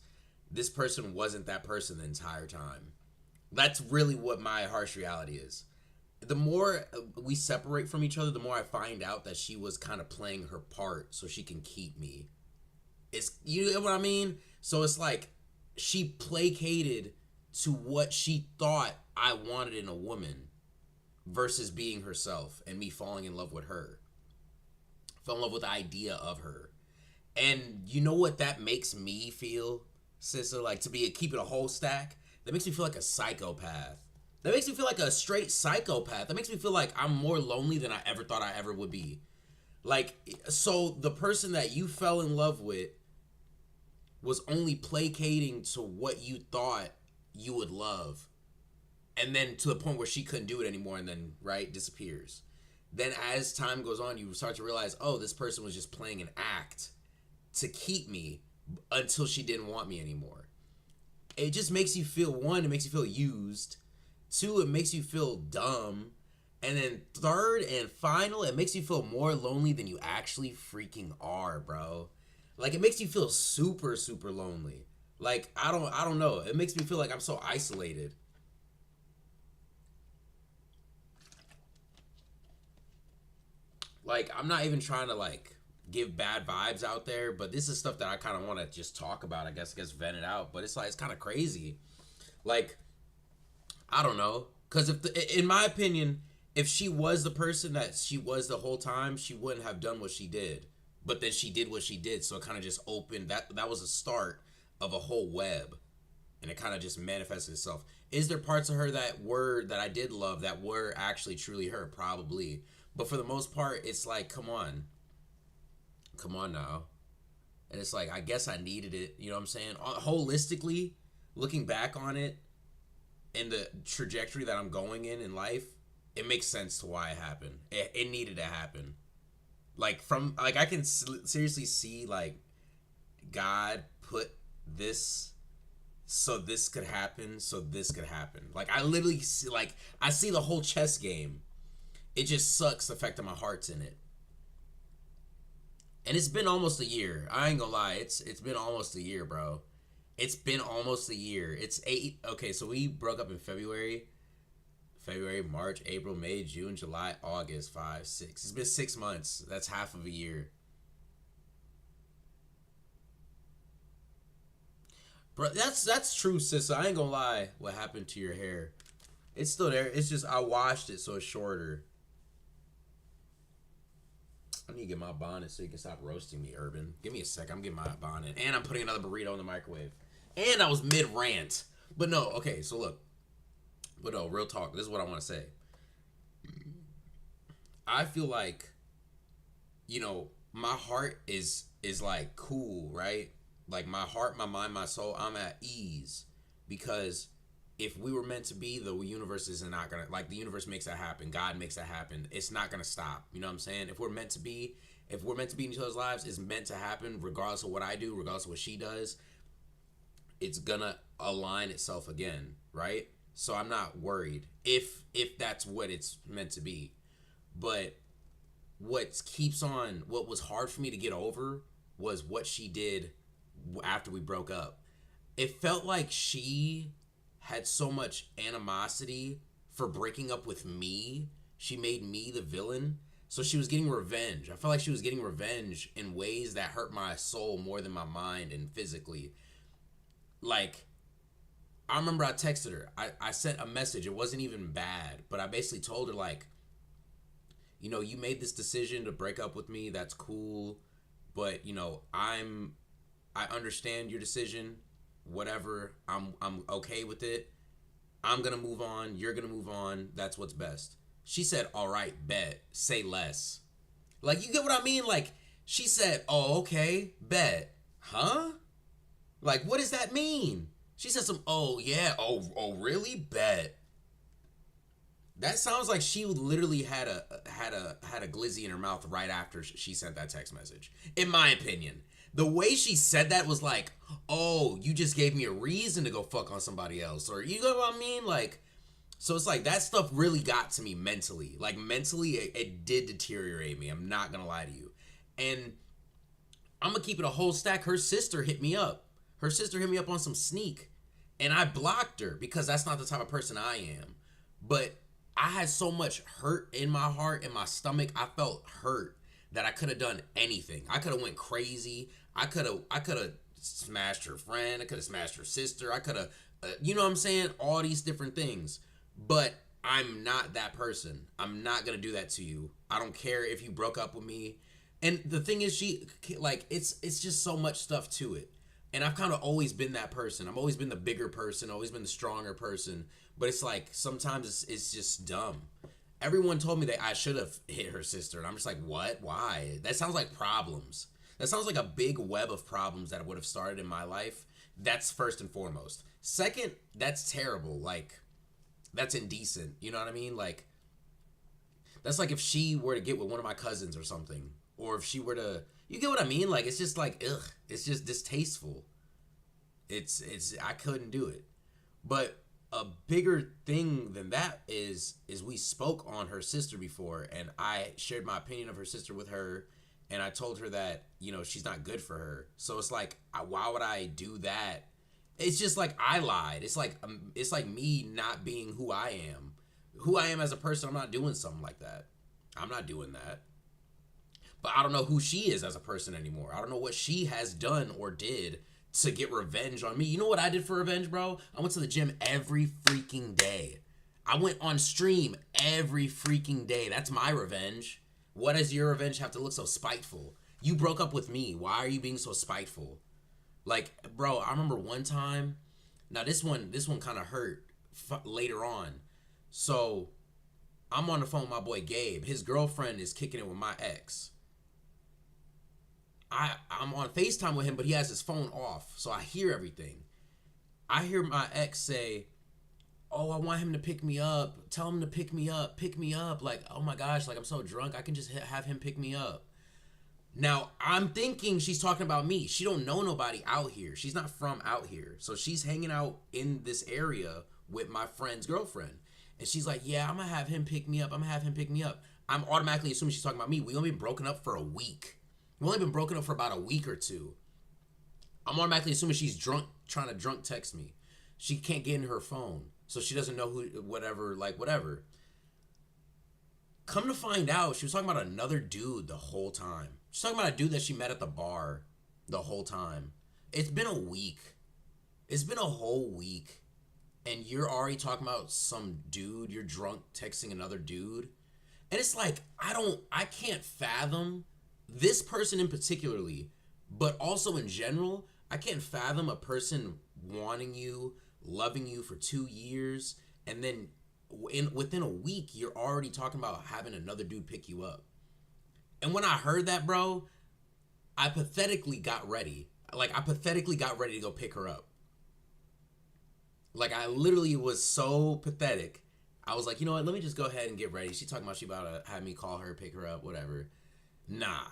This person wasn't that person the entire time. That's really what my harsh reality is. The more we separate from each other, the more I find out that she was kind of playing her part so she can keep me. You know what I mean? So it's like she placated to what she thought I wanted in a woman versus being herself and me falling in love with her. Fell in love with the idea of her. And you know what that makes me feel, sister? Like, keep it a whole stack? That makes me feel like a psychopath. That makes me feel like a straight psychopath. That makes me feel like I'm more lonely than I ever thought I ever would be. Like, so the person that you fell in love with was only placating to what you thought you would love. And then to the point where she couldn't do it anymore and then, right, disappears. Then as time goes on, you start to realize, oh, this person was just playing an act to keep me until she didn't want me anymore. It just makes you feel, one, it makes you feel used. Two, it makes you feel dumb. And then third and final, it makes you feel more lonely than you actually freaking are, bro. Like, it makes you feel super, super lonely. Like, I don't know. It makes me feel like I'm so isolated. Like, I'm not even trying to, like, give bad vibes out there, but this is stuff that I kind of want to just talk about, I guess, vent it out. But it's like, it's kind of crazy. Like, I don't know. Because in my opinion, if she was the person that she was the whole time, she wouldn't have done what she did. But then she did what she did, so it kind of just opened, that was a start of a whole web. And it kind of just manifested itself. Is there parts of her that I did love that were actually truly her? Probably. But for the most part, it's like, come on. Come on now. And it's like, I guess I needed it. You know what I'm saying? Holistically, looking back on it, and the trajectory that I'm going in life, it makes sense to why it happened. It needed to happen. Like, I can seriously see, like, God put this so this could happen, so this could happen. Like, I literally see, like, I see the whole chess game. It just sucks the fact that my heart's in it. And it's been almost a year. I ain't gonna lie. It's been almost a year, bro. It's been almost a year. Okay, so we broke up in February, March, April, May, June, July, August, 5, 6. It's been 6 months. That's half of a year. Bro, that's true, sis. I ain't gonna lie. What happened to your hair? It's still there. It's just I washed it so it's shorter. I need to get my bonnet so you can stop roasting me, Urban. Give me a sec. I'm getting my bonnet. And I'm putting another burrito in the microwave. And I was mid-rant. But no, okay, so look. But no, real talk. This is what I want to say. I feel like, you know, my heart is like cool, right? Like my heart, my mind, my soul, I'm at ease because if we were meant to be, the universe is not gonna, like, the universe makes that happen. God makes that happen. It's not gonna stop. You know what I'm saying? If we're meant to be in each other's lives, it's meant to happen regardless of what I do, regardless of what she does. It's gonna align itself again, right? So I'm not worried if that's what it's meant to be. But what was hard for me to get over was what she did after we broke up. It felt like she had so much animosity for breaking up with me. She made me the villain. So she was getting revenge. I felt like she was getting revenge in ways that hurt my soul more than my mind and physically. Like, I remember I texted her. I sent a message. It wasn't even bad, but I basically told her, like, you know, you made this decision to break up with me. That's cool. But, you know, I understand your decision. Whatever. I'm okay with it. I'm going to move on. You're going to move on. That's what's best. She said, all right, bet. Say less. Like, you get what I mean? Like, she said, oh, okay, bet. Huh? Like, what does that mean? She said some, oh, yeah, oh, really? Bet. That sounds like she literally had a glizzy in her mouth right after she sent that text message. In my opinion. The way she said that was like, oh, you just gave me a reason to go fuck on somebody else. Or, you know what I mean? Like, so it's like that stuff really got to me mentally. Like, mentally, it did deteriorate me. I'm not going to lie to you. And I'm going to keep it a whole stack. Her sister hit me up. Her sister hit me up on some sneak. And I blocked her because that's not the type of person I am. But I had so much hurt in my heart, in my stomach. I felt hurt that I could have done anything. I could have went crazy. I could have smashed her friend. I could have smashed her sister. I could have, you know what I'm saying? All these different things. But I'm not that person. I'm not going to do that to you. I don't care if you broke up with me. And the thing is, it's just so much stuff to it. And I've kind of always been that person. I've always been the bigger person, always been the stronger person. But it's like, sometimes it's just dumb. Everyone told me that I should have hit her sister. And I'm just like, what? Why? That sounds like problems. That sounds like a big web of problems that would have started in my life. That's first and foremost. Second, that's terrible. Like, that's indecent. You know what I mean? Like, that's like if she were to get with one of my cousins or something. Or if she were to, you get what I mean? Like, it's just like, ugh. It's just distasteful. I couldn't do it. But a bigger thing than that is we spoke on her sister before, and I shared my opinion of her sister with her, and I told her that, you know, she's not good for her. So it's like, why would I do that? It's just like I lied. It's like me not being who I am as a person. I'm not doing something like that. I'm not doing that. But I don't know who she is as a person anymore. I don't know what she has done or did to get revenge on me. You know what I did for revenge, bro? I went to the gym every freaking day. I went on stream every freaking day. That's my revenge. What does your revenge have to look so spiteful? You broke up with me. Why are you being so spiteful? Like, bro, I remember one time. Now, this one kind of hurt later on. So, I'm on the phone with my boy Gabe. His girlfriend is kicking it with my ex. I'm on FaceTime with him, but he has his phone off, so I hear everything. I hear my ex say, oh, I want him to pick me up. Tell him to pick me up. Like, oh my gosh, like, I'm so drunk, I can just have him pick me up. Now, I'm thinking she's talking about me. She don't know nobody out here. She's not from out here. So she's hanging out in this area with my friend's girlfriend. And she's like, yeah, I'm going to have him pick me up. I'm automatically assuming she's talking about me. We only been broken up for a week. We've only been broken up for about a week or two. I'm automatically assuming she's drunk, trying to drunk text me. She can't get in her phone, so she doesn't know who, whatever. Come to find out, she was talking about another dude the whole time. She's talking about a dude that she met at the bar the whole time. It's been a week. It's been a whole week. And you're already talking about some dude, you're drunk texting another dude. And it's like, I can't fathom this person in particularly, but also in general, I can't fathom a person wanting you, loving you for 2 years, and then within a week you're already talking about having another dude pick you up. And when I heard that, bro, I pathetically got ready. Like, I pathetically got ready to go pick her up. Like, I literally was so pathetic. I was like, you know what, let me just go ahead and get ready. She talking about she about to have me call her, pick her up, whatever. Nah.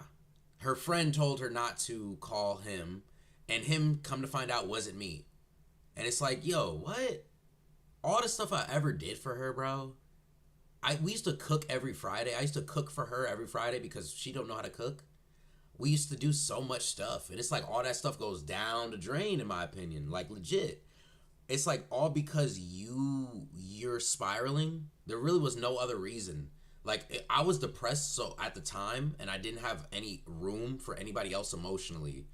Her friend told her not to call him, and him, come to find out, wasn't me. And it's like, yo, what? All the stuff I ever did for her, bro. We used to cook every Friday. I used to cook for her every Friday because she don't know how to cook. We used to do so much stuff. And it's like all that stuff goes down the drain, in my opinion. Like, legit. It's like all because you're spiraling. There really was no other reason. Like, I was depressed so at the time, and I didn't have any room for anybody else emotionally.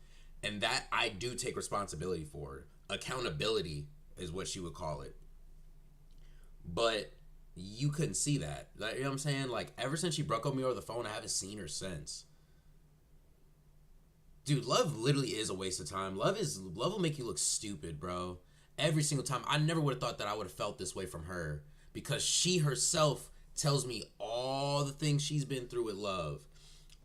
And that I do take responsibility for. Accountability is what she would call it. But you couldn't see that. Like, you know what I'm saying? Like, ever since she broke up with me over the phone, I haven't seen her since. Dude, love literally is a waste of time. Love will make you look stupid, bro. Every single time. I never would have thought that I would have felt this way from her, because she herself tells me all the things she's been through with love,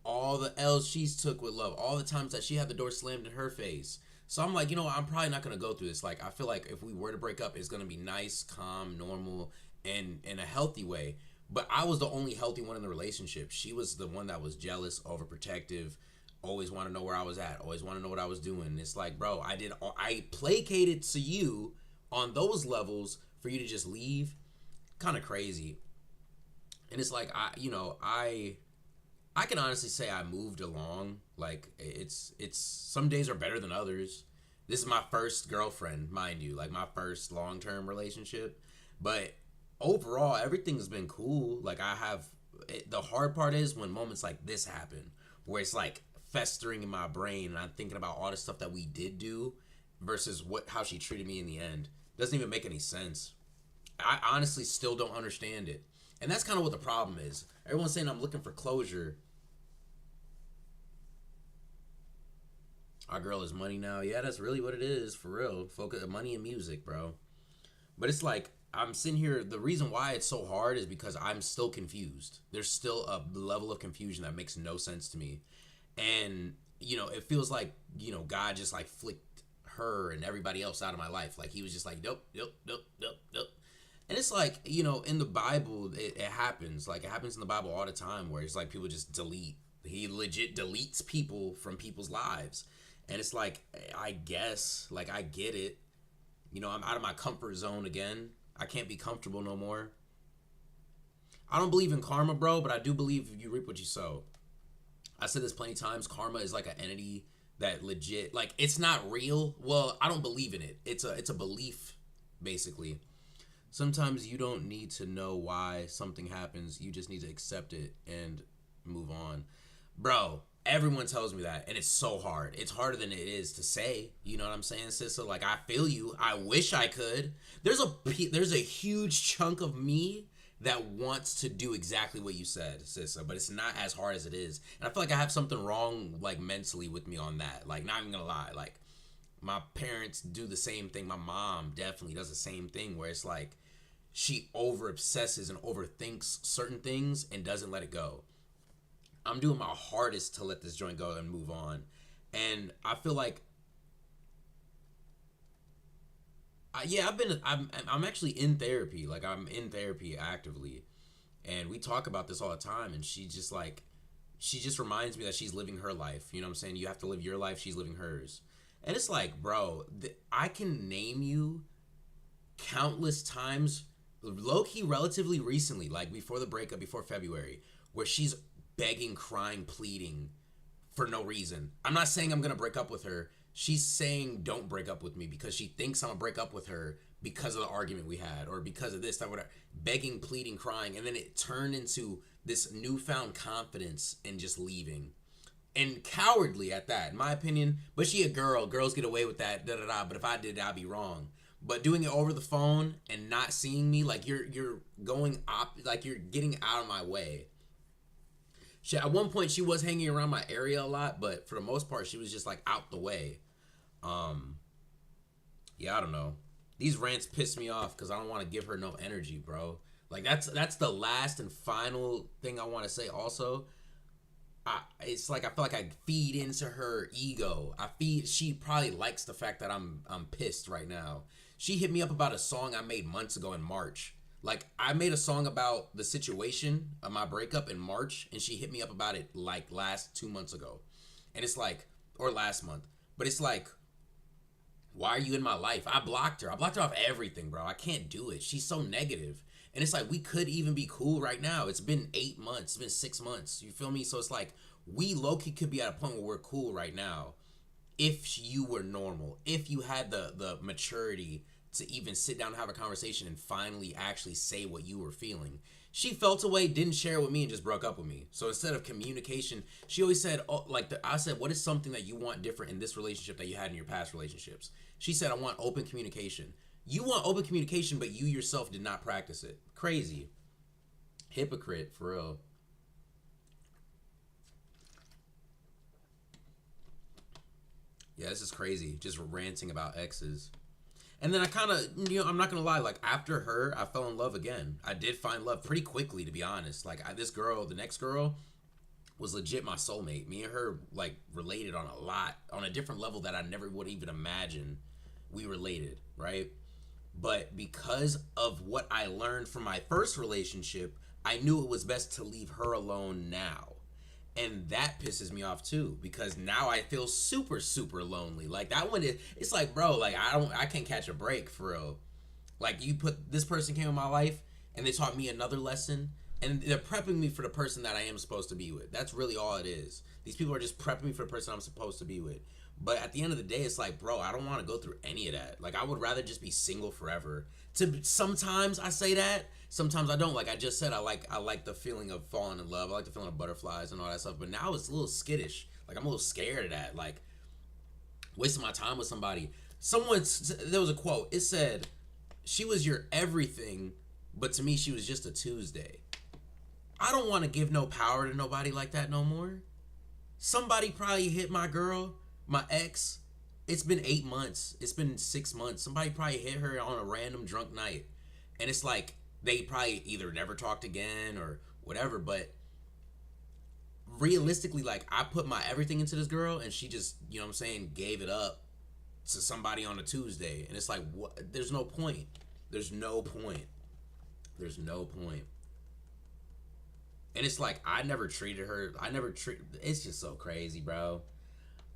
all the L's she's took with love, all the times that she had the door slammed in her face. So I'm like, you know what, I'm probably not going to go through this. Like, I feel like if we were to break up, it's going to be nice, calm, normal, and in a healthy way. But I was the only healthy one in the relationship. She was the one that was jealous, overprotective, always want to know where I was at, always want to know what I was doing. It's like, bro, I placated to you on those levels for you to just leave. Kind of crazy. And it's like, I can honestly say I moved along. Like, it's some days are better than others. This is my first girlfriend, mind you, like my first long-term relationship. But overall, everything's been cool. Like, the hard part is when moments like this happen, where it's like festering in my brain and I'm thinking about all the stuff that we did do versus how she treated me in the end. Doesn't even make any sense. I honestly still don't understand it. And that's kind of what the problem is. Everyone's saying I'm looking for closure. Our girl is money now. Yeah, that's really what it is, for real. Focus money and music, bro. But it's like, I'm sitting here, the reason why it's so hard is because I'm still confused. There's still a level of confusion that makes no sense to me. And, it feels like, God just like flicked her and everybody else out of my life. Like, he was just like, nope. And it's like, in the Bible, it happens. Like, it happens in the Bible all the time, where it's like people just delete. He legit deletes people from people's lives. And it's like, I guess, like, I get it. I'm out of my comfort zone again. I can't be comfortable no more. I don't believe in karma, bro, but I do believe you reap what you sow. I said this plenty of times. Karma is like an entity that legit, like, it's not real. Well, I don't believe in it. It's a belief, basically. Sometimes you don't need to know why something happens. You just need to accept it and move on. Bro, everyone tells me that, and it's so hard. It's harder than it is to say. You know what I'm saying, sister? Like, I feel you. I wish I could. There's a huge chunk of me that wants to do exactly what you said, sister, but it's not as hard as it is. And I feel like I have something wrong, like, mentally with me on that. Like, not even gonna lie. Like, my parents do the same thing. My mom definitely does the same thing, where it's like, she over obsesses and overthinks certain things and doesn't let it go. I'm doing my hardest to let this joint go and move on. And I feel like, I'm actually in therapy. Like, I'm in therapy actively. And we talk about this all the time. And she just reminds me that she's living her life. You know what I'm saying? You have to live your life. She's living hers. And it's like, bro, I can name you countless times, low-key relatively recently, like before the breakup, before February, where she's begging, crying, pleading for no reason. I'm not saying I'm going to break up with her. She's saying don't break up with me because she thinks I'm going to break up with her because of the argument we had or because of this, that, whatever. Begging, pleading, crying. And then it turned into this newfound confidence in just leaving. And cowardly at that, in my opinion. But she a girl. Girls get away with that, da-da-da. But if I did, I'd be wrong. But doing it over the phone and not seeing me, like, you're going like, you're getting out of my way. At one point, she was hanging around my area a lot, but for the most part, she was just, like, out the way. Yeah, I don't know. These rants piss me off because I don't want to give her no energy, bro. Like that's the last and final thing I want to say. Also, it's like I feel like I feed into her ego. She probably likes the fact that I'm pissed right now. She hit me up about a song I made months ago in March. Like, I made a song about the situation of my breakup in March, and she hit me up about it like last 2 months ago. And it's like, or last month. But it's like, why are you in my life? I blocked her. I blocked her off everything, bro. I can't do it. She's so negative. And it's like, we could even be cool right now. It's been 8 months. It's been 6 months. You feel me? So it's like, we low-key could be at a point where we're cool right now. If you were normal. If you had the maturity to even sit down and have a conversation and finally actually say what you were feeling. She felt away, didn't share it with me, and just broke up with me. So instead of communication, she always said, I said, what is something that you want different in this relationship that you had in your past relationships? She said, I want open communication. You want open communication, but you yourself did not practice it. Crazy. Hypocrite, for real. Yeah, this is crazy. Just ranting about exes. And then I kind of, I'm not going to lie, like, after her, I fell in love again. I did find love pretty quickly, to be honest. Like, this girl, the next girl, was legit my soulmate. Me and her, like, related on a lot, on a different level that I never would even imagine we related, right? But because of what I learned from my first relationship, I knew it was best to leave her alone now. And that pisses me off too, because now I feel super, super lonely. Like, that one it's like, bro, like, I can't catch a break for real. Like, this person came in my life and they taught me another lesson, and they're prepping me for the person that I am supposed to be with. That's really all it is. These people are just prepping me for the person I'm supposed to be with. But at the end of the day, it's like, bro, I don't want to go through any of that. Like, I would rather just be single forever. Sometimes I say that, sometimes I don't. Like I just said, I like the feeling of falling in love. I like the feeling of butterflies and all that stuff. But now it's a little skittish. Like, I'm a little scared of that. Like, wasting my time with somebody. There was a quote. It said, she was your everything, but to me, she was just a Tuesday. I don't want to give no power to nobody like that no more. Somebody probably hit my girl, my ex. It's been 8 months. It's been 6 months. Somebody probably hit her on a random drunk night. And it's like, they probably either never talked again or whatever. But realistically, like, I put my everything into this girl and she just, you know what I'm saying, gave it up to somebody on a Tuesday. And it's like, what? There's no point. There's no point. There's no point. And it's like, I never treated her. It's just so crazy, bro.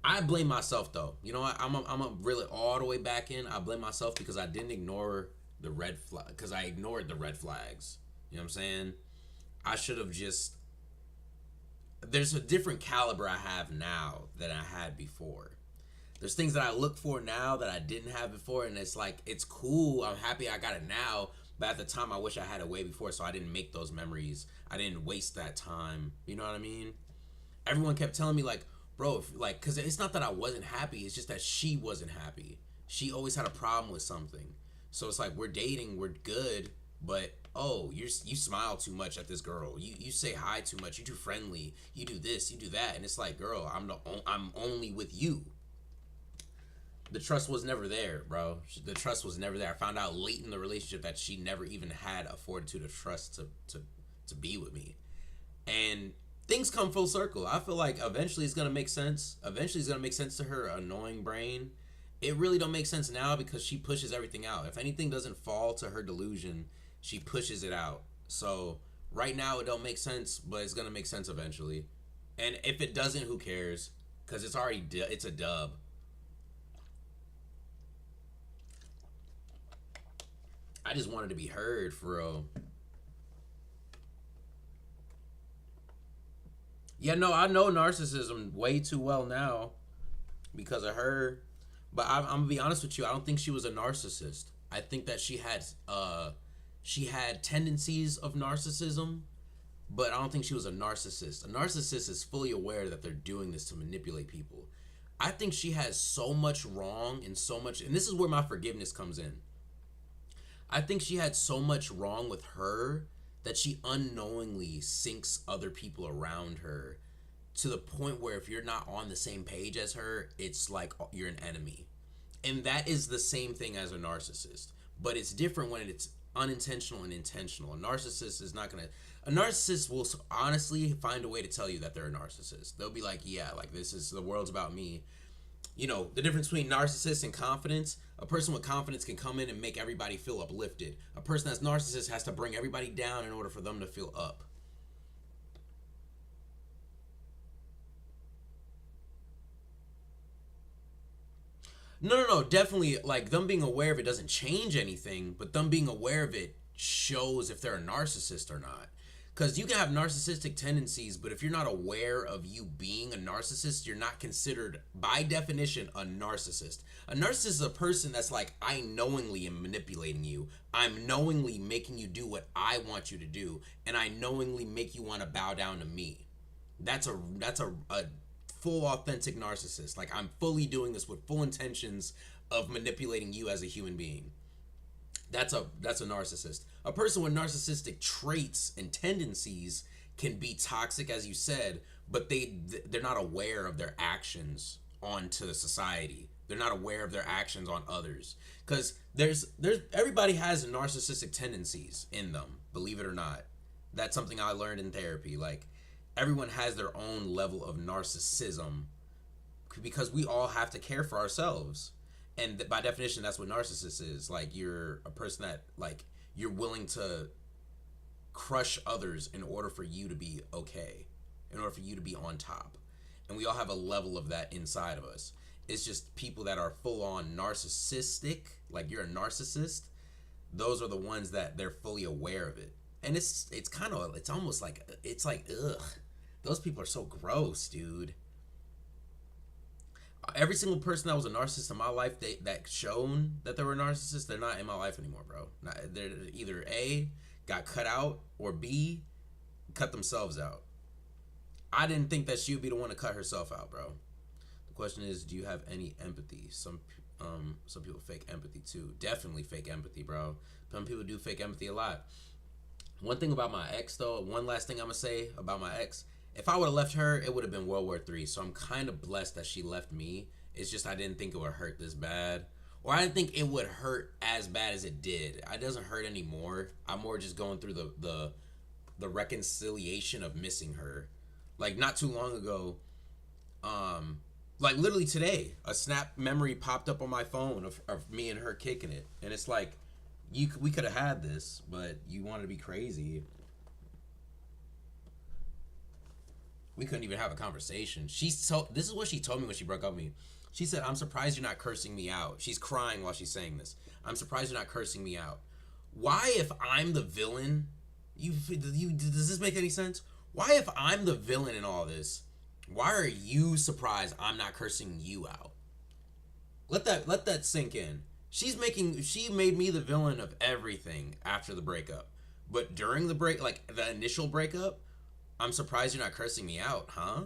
I blame myself though. You know what? I'm a really all the way back in. I blame myself because I didn't ignore the red flag. Because I ignored the red flags. You know what I'm saying? I should have just. There's a different caliber I have now than I had before. There's things that I look for now that I didn't have before, and it's like, it's cool. I'm happy I got it now. But at the time, I wish I had it way before, so I didn't make those memories. I didn't waste that time. You know what I mean? Everyone kept telling me, like, bro, because it's not that I wasn't happy. It's just that she wasn't happy. She always had a problem with something. So it's like, we're dating, we're good, but, oh, you smile too much at this girl. You say hi too much. You're too friendly. You do this, you do that. And it's like, girl, I'm only with you. The trust was never there, bro. The trust was never there. I found out late in the relationship that she never even had a fortitude of trust to be with me. And things come full circle. I feel like eventually it's going to make sense. Eventually it's going to make sense to her annoying brain. It really don't make sense now because she pushes everything out. If anything doesn't fall to her delusion, she pushes it out. So right now it don't make sense, but it's going to make sense eventually. And if it doesn't, who cares? Because it's a dub. I just wanted to be heard, for real. Yeah, no, I know narcissism way too well now because of her. But I'm gonna be honest with you. I don't think she was a narcissist. I think that she had tendencies of narcissism, but I don't think she was a narcissist. A narcissist is fully aware that they're doing this to manipulate people. I think she has so much wrong and so much, and this is where my forgiveness comes in. I think she had so much wrong with her that she unknowingly sinks other people around her to the point where if you're not on the same page as her, it's like you're an enemy. And that is the same thing as a narcissist. but it's different when it's unintentional and intentional. A narcissist is not gonna. A narcissist will honestly find a way to tell you that they're a narcissist. They'll be like, yeah, like this is the world's about me. You know, the difference between narcissist and confidence. A person with confidence can come in and make everybody feel uplifted. A person that's narcissist has to bring everybody down in order for them to feel up. No, definitely, like, them being aware of it doesn't change anything, but them being aware of it shows if they're a narcissist or not. Because you can have narcissistic tendencies, but if you're not aware of you being a narcissist, you're not considered, by definition, a narcissist. A narcissist is a person that's like, I knowingly am manipulating you. I'm knowingly making you do what I want you to do, and I knowingly make you want to bow down to me. That's a full authentic narcissist. Like, I'm fully doing this with full intentions of manipulating you as a human being. That's a narcissist. A person with narcissistic traits and tendencies can be toxic, as you said, but they're not aware of their actions onto the society. They're not aware of their actions on others. Because there's everybody has narcissistic tendencies in them, believe it or not. That's something I learned in therapy. Like, everyone has their own level of narcissism because we all have to care for ourselves. And by definition, that's what narcissist is. Like, you're a person that, like, you're willing to crush others in order for you to be okay, in order for you to be on top. And we all have a level of that inside of us. It's just people that are full on narcissistic, like you're a narcissist, those are the ones that they're fully aware of it. And it's kind of, it's almost like, it's like, ugh, those people are so gross, dude. Every single person that was a narcissist in my life that shown that they were a narcissist, they're not in my life anymore, bro. They're either A, got cut out, or B, cut themselves out. I didn't think that she would be the one to cut herself out, bro. The question is, do you have any empathy? Some people fake empathy too. Definitely fake empathy, bro. Some people do fake empathy a lot. One thing about my ex, though, one last thing I'm gonna say about my ex. If I would have left her, it would have been World War III. So I'm kind of blessed that she left me. It's just I didn't think it would hurt this bad. Or I didn't think it would hurt as bad as it did. It doesn't hurt anymore. I'm more just going through the reconciliation of missing her. Like, not too long ago, like literally today, a snap memory popped up on my phone of me and her kicking it. And it's like, we could have had this, but you wanted to be crazy. We couldn't even have a conversation. This is what she told me when she broke up with me. She said, I'm surprised you're not cursing me out. She's crying while she's saying this. I'm surprised you're not cursing me out. Why, if I'm the villain, does this make any sense? Why, if I'm the villain in all this, why are you surprised I'm not cursing you out? Let that sink in. She made me the villain of everything after the breakup. But during the the initial breakup, I'm surprised you're not cursing me out, huh?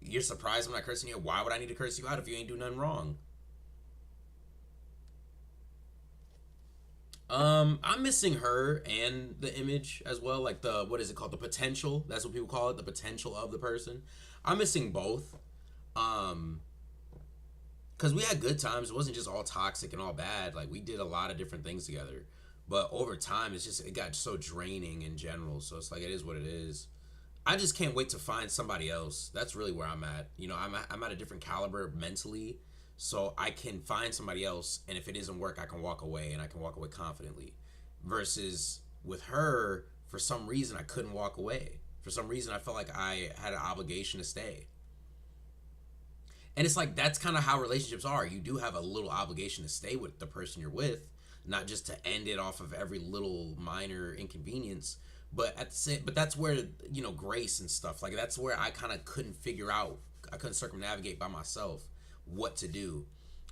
You're surprised I'm not cursing you out? Why would I need to curse you out if you ain't do nothing wrong? I'm missing her and the image as well, like what is it called? The potential. That's what people call it, the potential of the person. I'm missing both. Because we had good times. It wasn't just all toxic and all bad. Like, we did a lot of different things together. But over time, it got so draining in general. So it's like, it is what it is. I just can't wait to find somebody else. That's really where I'm at. You know, I'm at a different caliber mentally, so I can find somebody else, and if it doesn't work, I can walk away, and I can walk away confidently. Versus with her, for some reason, I couldn't walk away. For some reason, I felt like I had an obligation to stay. And it's like, that's kind of how relationships are. You do have a little obligation to stay with the person you're with, not just to end it off of every little minor inconvenience. But but that's where, you know, grace and stuff, like, that's where I kind of couldn't figure out, I couldn't circumnavigate by myself what to do.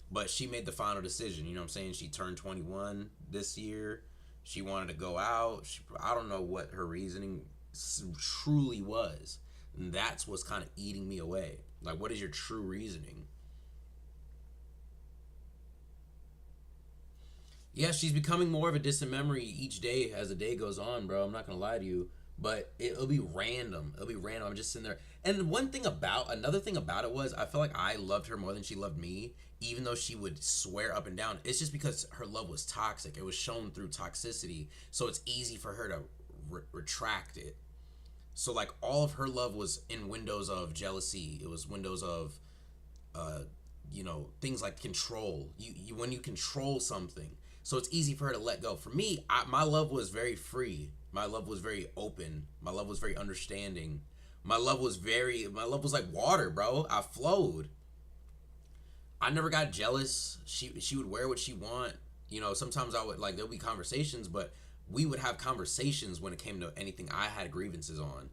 But she made the final decision, you know what I'm saying? She turned 21 this year. She wanted to go out. I don't know what her reasoning truly was. And that's what's kind of eating me away. Like, what is your true reasoning? Yeah, she's becoming more of a distant memory each day as the day goes on, bro. I'm not gonna lie to you. but it'll be random. It'll be random. I'm just sitting there. And another thing about it was I felt like I loved her more than she loved me, even though she would swear up and down. It's just because her love was toxic. It was shown through toxicity, so it's easy for her to retract it. So like all of her love was in windows of jealousy. It was windows of, things like control. You when you control something, so it's easy for her to let go. For me, my love was very free. My love was very open. My love was very understanding. My love was like water, bro. I flowed. I never got jealous. She would wear what she want. Sometimes I would there'll be conversations, but we would have conversations when it came to anything I had grievances on.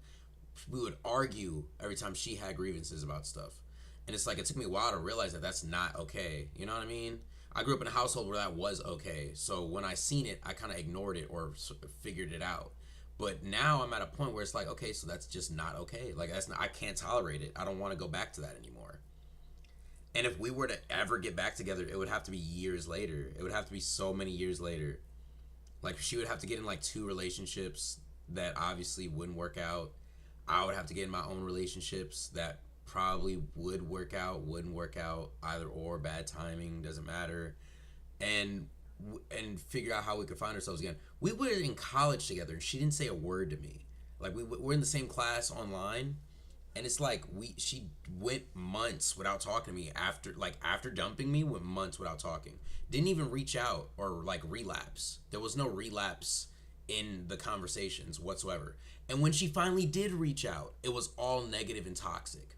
We would argue every time she had grievances about stuff. And it's like, it took me a while to realize that that's not okay. You know what I mean? I grew up in a household where that was okay. So when I seen it, I kind of ignored it or figured it out. But now I'm at a point where it's like, okay, so that's just not okay. Like, I can't tolerate it. I don't want to go back to that anymore. And if we were to ever get back together, it would have to be years later. It would have to be so many years later. Like, she would have to get in 2 relationships that obviously wouldn't work out. I would have to get in my own relationships that probably would work out, wouldn't work out, either or, bad timing, doesn't matter. And figure out how we could find ourselves again. We were in college together, and she didn't say a word to me. Like, we're in the same class online, and it's like she went months without talking to me after dumping me, went months without talking. Didn't even reach out or relapse. There was no relapse in the conversations whatsoever. And when she finally did reach out, it was all negative and toxic.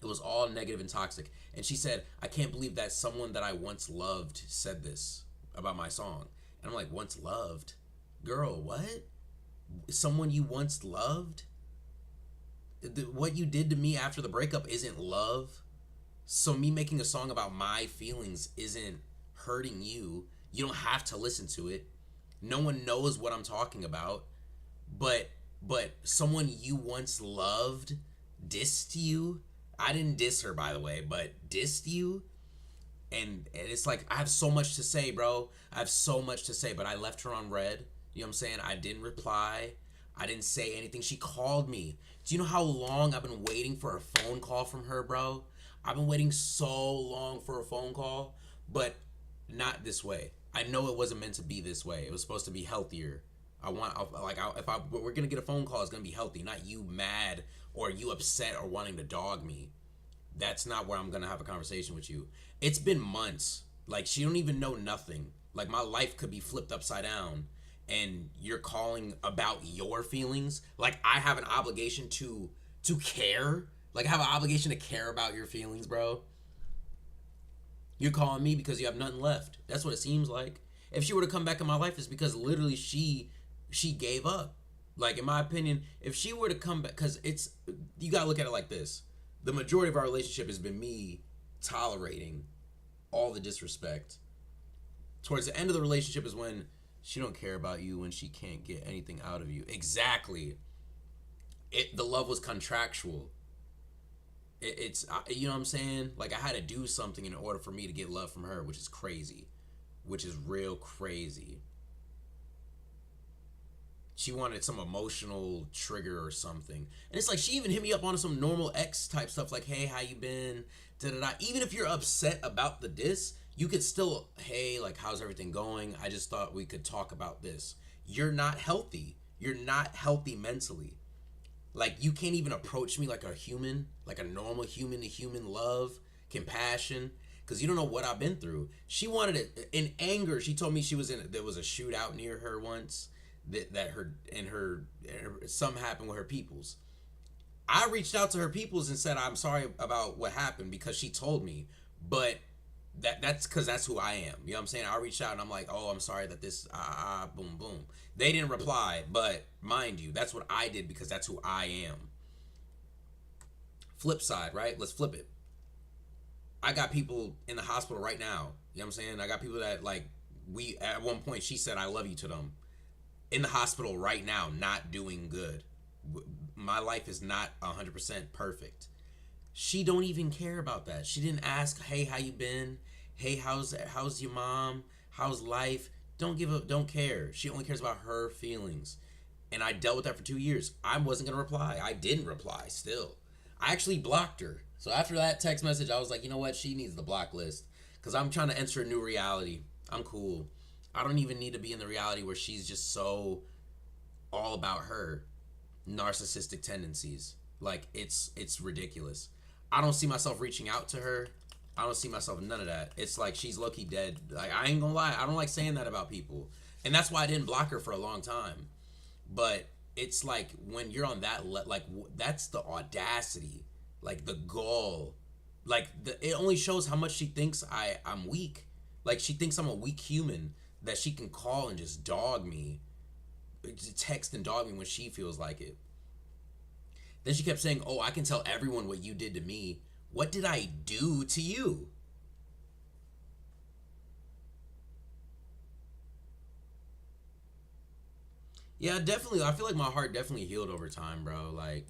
It was all negative and toxic. And she said, I can't believe that someone that I once loved said this about my song. And I'm like, once loved? Girl, what? Someone you once loved? What you did to me after the breakup isn't love. So me making a song about my feelings isn't hurting you. You don't have to listen to it. No one knows what I'm talking about. But someone you once loved dissed you. I didn't diss her, by the way, but dissed you. And it's like, I have so much to say, bro. I have so much to say, but I left her on red. You know what I'm saying? I didn't reply. I didn't say anything. She called me. Do you know how long I've been waiting for a phone call from her, bro? I've been waiting so long for a phone call, but not this way. I know it wasn't meant to be this way. It was supposed to be healthier. If we're gonna get a phone call, it's gonna be healthy, not you mad or you upset or wanting to dog me. That's not where I'm gonna have a conversation with you. It's been months. Like, she don't even know nothing. Like, my life could be flipped upside down, and you're calling about your feelings. Like, I have an obligation to care. Like, I have an obligation to care about your feelings, bro. You're calling me because you have nothing left. That's what it seems like. If she were to come back in my life, it's because literally she gave up. Like, in my opinion, if she were to come back, because you gotta look at it like this. The majority of our relationship has been me tolerating all the disrespect. Towards the end of the relationship is when she don't care about you, when she can't get anything out of you. Exactly. The love was contractual. It's you know what I'm saying? Like, I had to do something in order for me to get love from her, which is crazy. Which is real crazy. She wanted some emotional trigger or something. And it's like, she even hit me up on some normal ex type stuff, like, hey, how you been? Da-da-da. Even if you're upset about the diss, you could still, hey, like, how's everything going? I just thought we could talk about this. You're not healthy. You're not healthy mentally. Like, you can't even approach me like a human, like a normal human to human love, compassion, because you don't know what I've been through. She wanted it in anger. She told me there was a shootout near her once, that something happened with her peoples. I reached out to her peoples and said, I'm sorry about what happened, because she told me, but that's because that's who I am. You know what I'm saying? I reached out and I'm like, oh, I'm sorry that this, boom, boom. They didn't reply, but mind you, that's what I did because that's who I am. Flip side, right? Let's flip it. I got people in the hospital right now. You know what I'm saying? I got people that, like, at one point she said I love you to them. In the hospital right now, not doing good. My life is not 100% perfect. She don't even care about that. She didn't ask, hey, how you been? Hey, how's your mom? How's life? Don't care. She only cares about her feelings. And I dealt with that for 2 years. I wasn't going to reply. I didn't reply still. I actually blocked her. So after that text message, I was like, you know what? She needs the block list. Because I'm trying to enter a new reality. I'm cool. I don't even need to be in the reality where she's just so all about her narcissistic tendencies. Like, it's ridiculous. I don't see myself reaching out to her. I don't see myself in none of that. It's like she's low-key dead. Like, I ain't gonna lie. I don't like saying that about people. And that's why I didn't block her for a long time. But it's like when you're on that, like, that's the audacity, like the gall, like it only shows how much she thinks I'm weak. Like, she thinks I'm a weak human that she can call and just dog me, text and dog me when she feels like it. Then she kept saying, oh, I can tell everyone what you did to me. What did I do to you? Yeah, definitely. I feel like my heart definitely healed over time, bro. Like,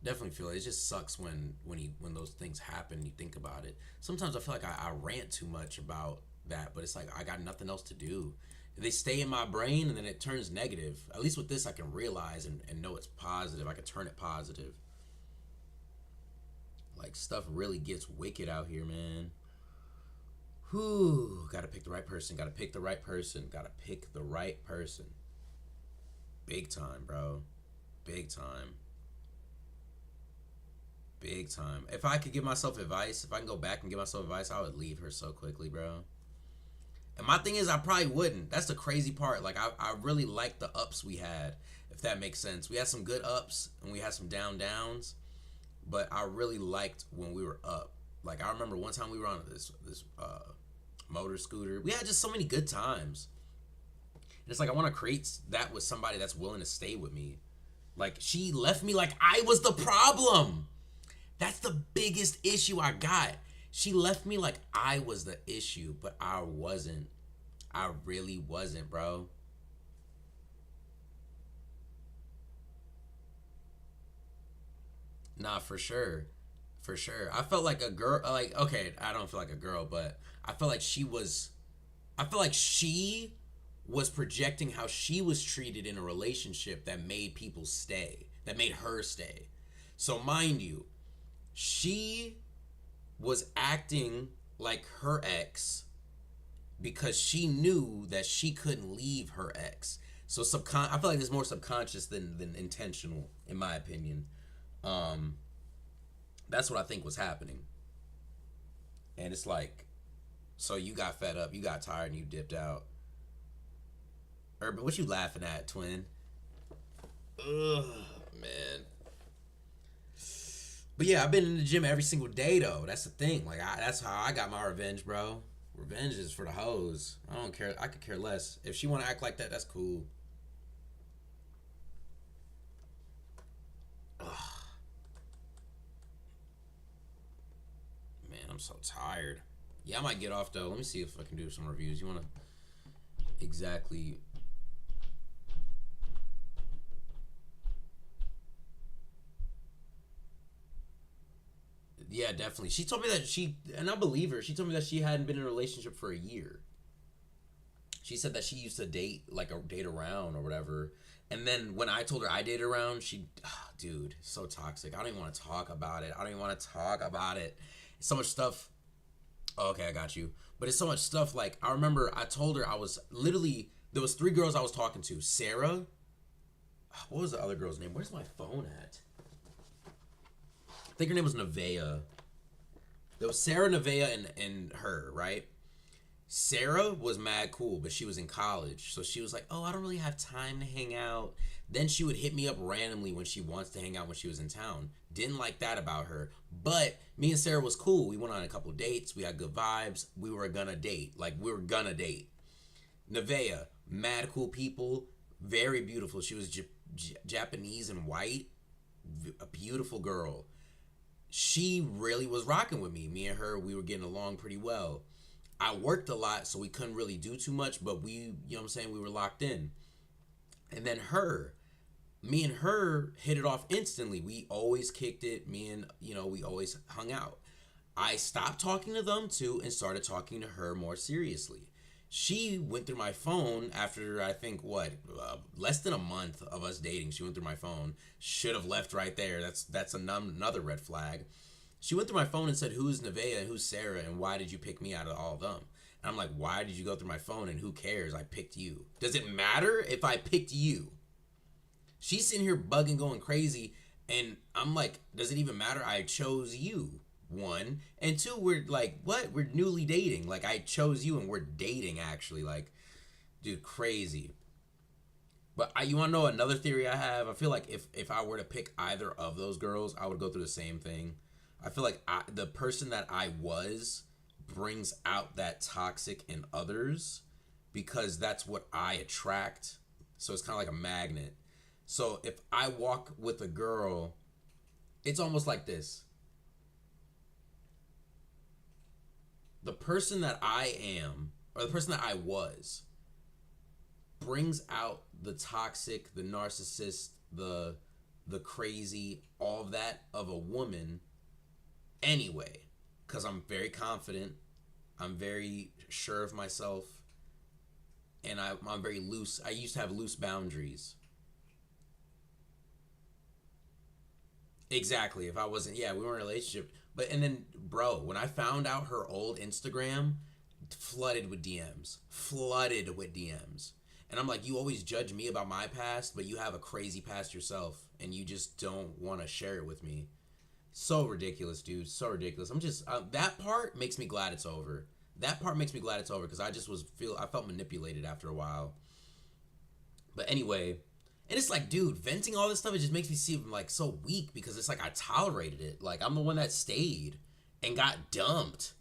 definitely feel it. It just sucks when those things happen. You think about it. Sometimes I feel like I rant too much about that, but it's like I got nothing else to do. They stay in my brain and then it turns negative. At least with this, I can realize and know it's positive. I can turn it positive. Like, stuff really gets wicked out here, man. Whew. Gotta pick the right person. Gotta pick the right person. Gotta pick the right person. Big time, bro. Big time. Big time. If I could give myself advice, if I can go back and give myself advice, I would leave her so quickly, bro. And my thing is, I probably wouldn't. That's the crazy part. Like, I really like the ups we had, if that makes sense. We had some good ups and we had some downs, but I really liked when we were up. Like, I remember one time we were on this motor scooter. We had just so many good times. And it's like, I want to create that with somebody that's willing to stay with me. Like, she left me like I was the problem. That's the biggest issue I got. She left me like I was the issue, but I wasn't. I really wasn't, bro. Nah, for sure. For sure. I felt like a girl, like, okay, I don't feel like a girl, but I felt like she was projecting how she was treated in a relationship that made people stay, that made her stay. So mind you, she was acting like her ex because she knew that she couldn't leave her ex. So I feel like it's more subconscious than intentional, in my opinion. That's what I think was happening. And it's like, so you got fed up, you got tired, and you dipped out. Urban, what you laughing at, twin? Ugh, man. But yeah, I've been in the gym every single day, though. That's the thing. Like, that's how I got my revenge, bro. Revenge is for the hoes. I don't care. I could care less. If she want to act like that, that's cool. Ugh. Man, I'm so tired. Yeah, I might get off, though. Let me see if I can do some reviews. You want to exactly... Yeah, definitely. She told me that and I believe her, she told me that she hadn't been in a relationship for a year. She said that she used to date around or whatever. And then when I told her I dated around, dude, so toxic. I don't even want to talk about it. So much stuff. Oh, okay, I got you. But it's so much stuff. Like, I remember I told her there was 3 girls I was talking to. Sarah. What was the other girl's name? Where's my phone at? I think her name was Nevaeh. There was Sarah, Nevaeh, and her, right? Sarah was mad cool, but she was in college. So she was like, oh, I don't really have time to hang out. Then she would hit me up randomly when she wants to hang out when she was in town. Didn't like that about her. But me and Sarah was cool. We went on a couple dates. We had good vibes. We were gonna date. Nevaeh, mad cool people. Very beautiful. She was Japanese and white. A beautiful girl. She really was rocking with me. Me and her, we were getting along pretty well. I worked a lot, so we couldn't really do too much, but we, you know what I'm saying, we were locked in. And then me and her hit it off instantly. We always kicked it. We always hung out. I stopped talking to them too and started talking to her more seriously. She went through my phone after, I think, less than a month of us dating. She went through my phone. Should have left right there. That's another red flag. She went through my phone and said, who's Nevaeh and who's Sarah and why did you pick me out of all of them? And I'm like, why did you go through my phone and who cares? I picked you. Does it matter if I picked you? She's sitting here bugging, going crazy, and I'm like, does it even matter? I chose you, one. And two, we're like, what? We're newly dating. Like, I chose you and we're dating, actually. Like, dude, crazy. But you want to know another theory I have? I feel like if I were to pick either of those girls, I would go through the same thing. I feel like the person that I was brings out that toxic in others because that's what I attract. So it's kind of like a magnet. So if I walk with a girl, it's almost like this. The person that I am, or the person that I was, brings out the toxic, the narcissist, the crazy, all of that of a woman anyway, because I'm very confident, I'm very sure of myself, and I'm very loose. I used to have loose boundaries. Exactly. If I wasn't, we were in a relationship. And then, bro, when I found out her old Instagram, flooded with DMs. And I'm like, you always judge me about my past, but you have a crazy past yourself, and you just don't want to share it with me. So ridiculous, dude. So ridiculous. I'm just that part makes me glad it's over. Because I just I felt manipulated after a while. But anyway, and it's like, dude, venting all this stuff, it just makes me seem like so weak because it's like I tolerated it. Like I'm the one that stayed and got dumped.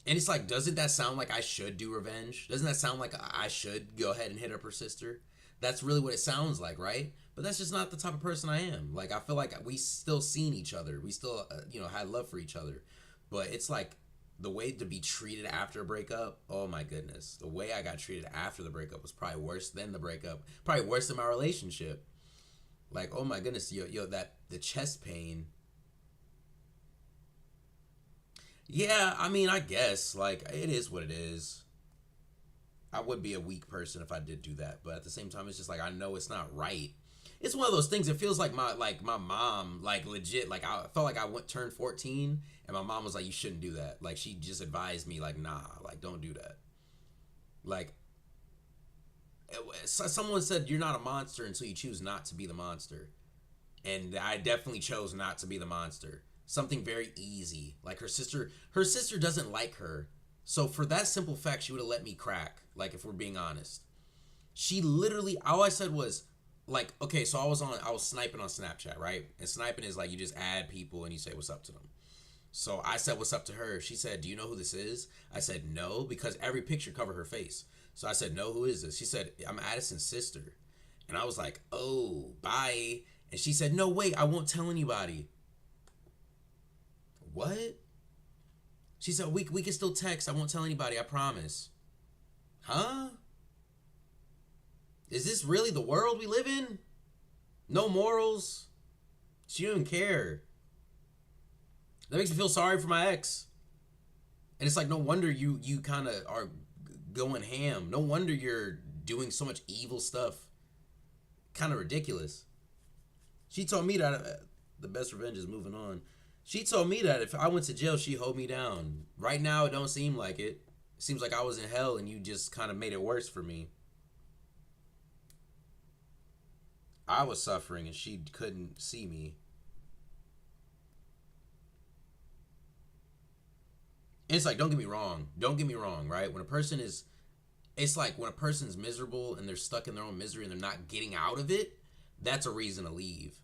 And it's like, doesn't that sound like I should do revenge? Doesn't that sound like I should go ahead and hit up her sister? That's really what it sounds like, right? But that's just not the type of person I am. Like, I feel like we still seen each other. We still, had love for each other. But it's like the way to be treated after a breakup, oh my goodness. The way I got treated after the breakup was probably worse than the breakup. Probably worse than my relationship. Like, oh my goodness, the chest pain. Yeah, I mean, I guess, like, it is what it is. I would be a weak person if I did do that, but at the same time, it's just like, I know it's not right. It's one of those things, it feels like my mom, like, legit, like, I felt like I turned 14, and my mom was like, you shouldn't do that. Like, she just advised me, like, nah, like, don't do that. Like, someone said, you're not a monster until you choose not to be the monster. And I definitely chose not to be the monster. Something very easy. Like, her sister doesn't like her. So for that simple fact, she would have let me crack. Like, if we're being honest. She literally, all I said was, like, okay, so I was sniping on Snapchat, right? And sniping is like, you just add people and you say what's up to them. So I said what's up to her. She said, do you know who this is? I said, no, because every picture covered her face. So I said, no, who is this? She said, I'm Addison's sister. And I was like, oh, bye. And she said, no, wait, I won't tell anybody. What? She said, we can still text. I won't tell anybody. I promise. Huh? Is this really the world we live in? No morals? She didn't care. That makes me feel sorry for my ex. And it's like, no wonder you kind of are going ham. No wonder you're doing so much evil stuff. Kind of ridiculous. She told me that the best revenge is moving on. She told me that if I went to jail, she'd hold me down. Right now, it don't seem like it. It seems like I was in hell and you just kind of made it worse for me. I was suffering and she couldn't see me. And it's like, don't get me wrong, right? When a person is, it's like when a person's miserable and they're stuck in their own misery and they're not getting out of it, that's a reason to leave.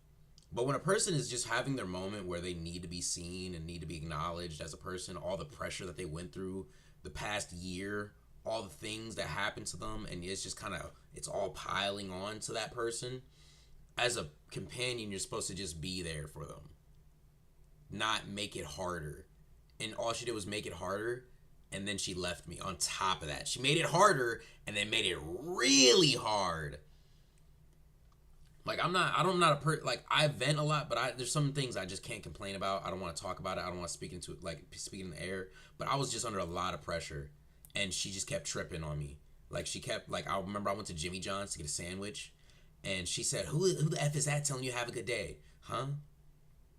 But when a person is just having their moment where they need to be seen and need to be acknowledged as a person, all the pressure that they went through the past year, all the things that happened to them, and it's just kind of, it's all piling on to that person. As a companion, you're supposed to just be there for them, not make it harder. And all she did was make it harder, and then she left me on top of that. She made it harder and then made it really hard. Like, like, I vent a lot, but there's some things I just can't complain about. I don't want to talk about it. I don't want to speak in the air. But I was just under a lot of pressure. and she just kept tripping on me. Like she kept like I remember I went to Jimmy John's to get a sandwich, and she said, "Who the f is that telling you have a good day, huh?"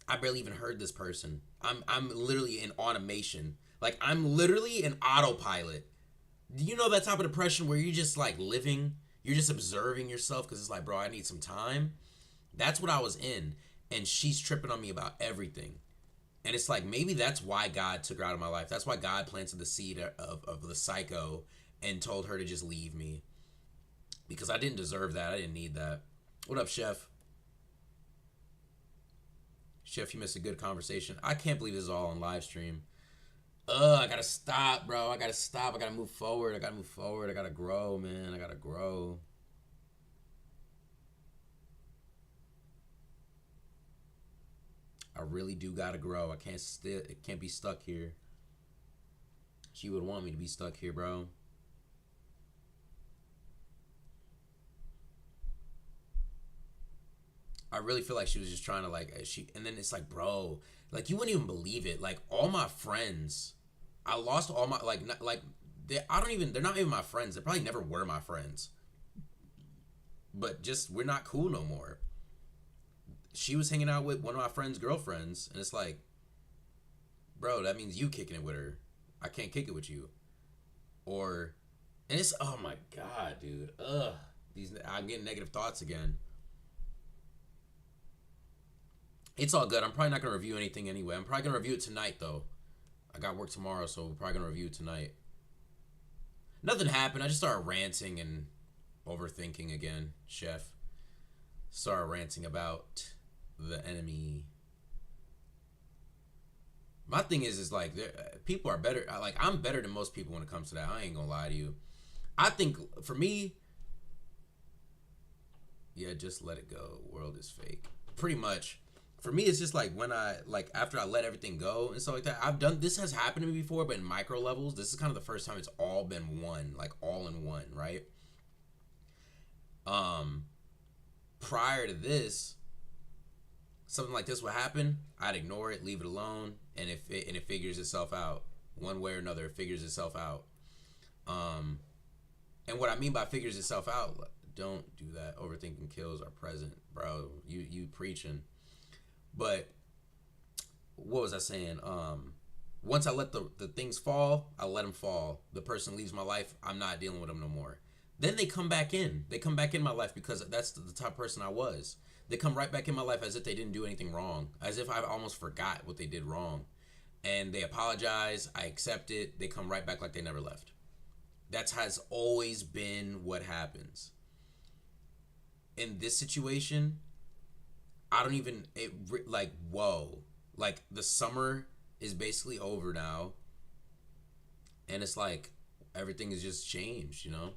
I barely even heard this person. I'm literally in automation. Like I'm literally an autopilot. Do you know that type of depression where you're just like living, you're just observing yourself because it's like, bro, I need some time. That's what I was in, and she's tripping on me about everything. And it's like, maybe that's why God took her out of my life. That's why God planted the seed of the psycho and told her to just leave me. Because I didn't deserve that. I didn't need that. What up, Chef? Chef, you missed a good conversation. I can't believe this is all on live stream. I gotta stop, bro. I gotta stop. I gotta move forward. I gotta grow, man. I gotta grow. I really do gotta grow. I can't be stuck here. She would want me to be stuck here, bro. I really feel like she was just trying to like and then it's like, bro, like you wouldn't even believe it. Like all my friends, I lost all my they're not even my friends. They probably never were my friends. But just we're not cool no more. She was hanging out with one of my friend's girlfriends, and it's like, bro, that means you kicking it with her. I can't kick it with you. And it's, oh my God, dude. I'm getting negative thoughts again. It's all good. I'm probably not going to review anything anyway. I'm probably going to review it tonight, though. I got work tomorrow, so we're probably going to review it tonight. Nothing happened. I just started ranting and overthinking again, Chef. Started ranting about the enemy. My thing is like, people are better. Like, I'm better than most people when it comes to that. I ain't going to lie to you. I think, for me, yeah, just let it go. World is fake. Pretty much. For me, it's just like when after I let everything go and stuff like that, this has happened to me before, but in micro levels. This is kind of the first time it's all been one, like all in one, right? Prior to this, something like this would happen, I'd ignore it, leave it alone, and it figures itself out. One way or another, it figures itself out. And what I mean by figures itself out, don't do that. Overthinking kills are present, bro. You preaching. But what was I saying? Once I let the things fall, I let them fall. The person leaves my life, I'm not dealing with them no more. Then they come back in. They come back in my life because that's the type of person I was. They come right back in my life as if they didn't do anything wrong. As if I almost forgot what they did wrong. And they apologize. I accept it. They come right back like they never left. That has always been what happens. In this situation, I don't even, whoa. Like, the summer is basically over now. And it's like, everything has just changed, you know?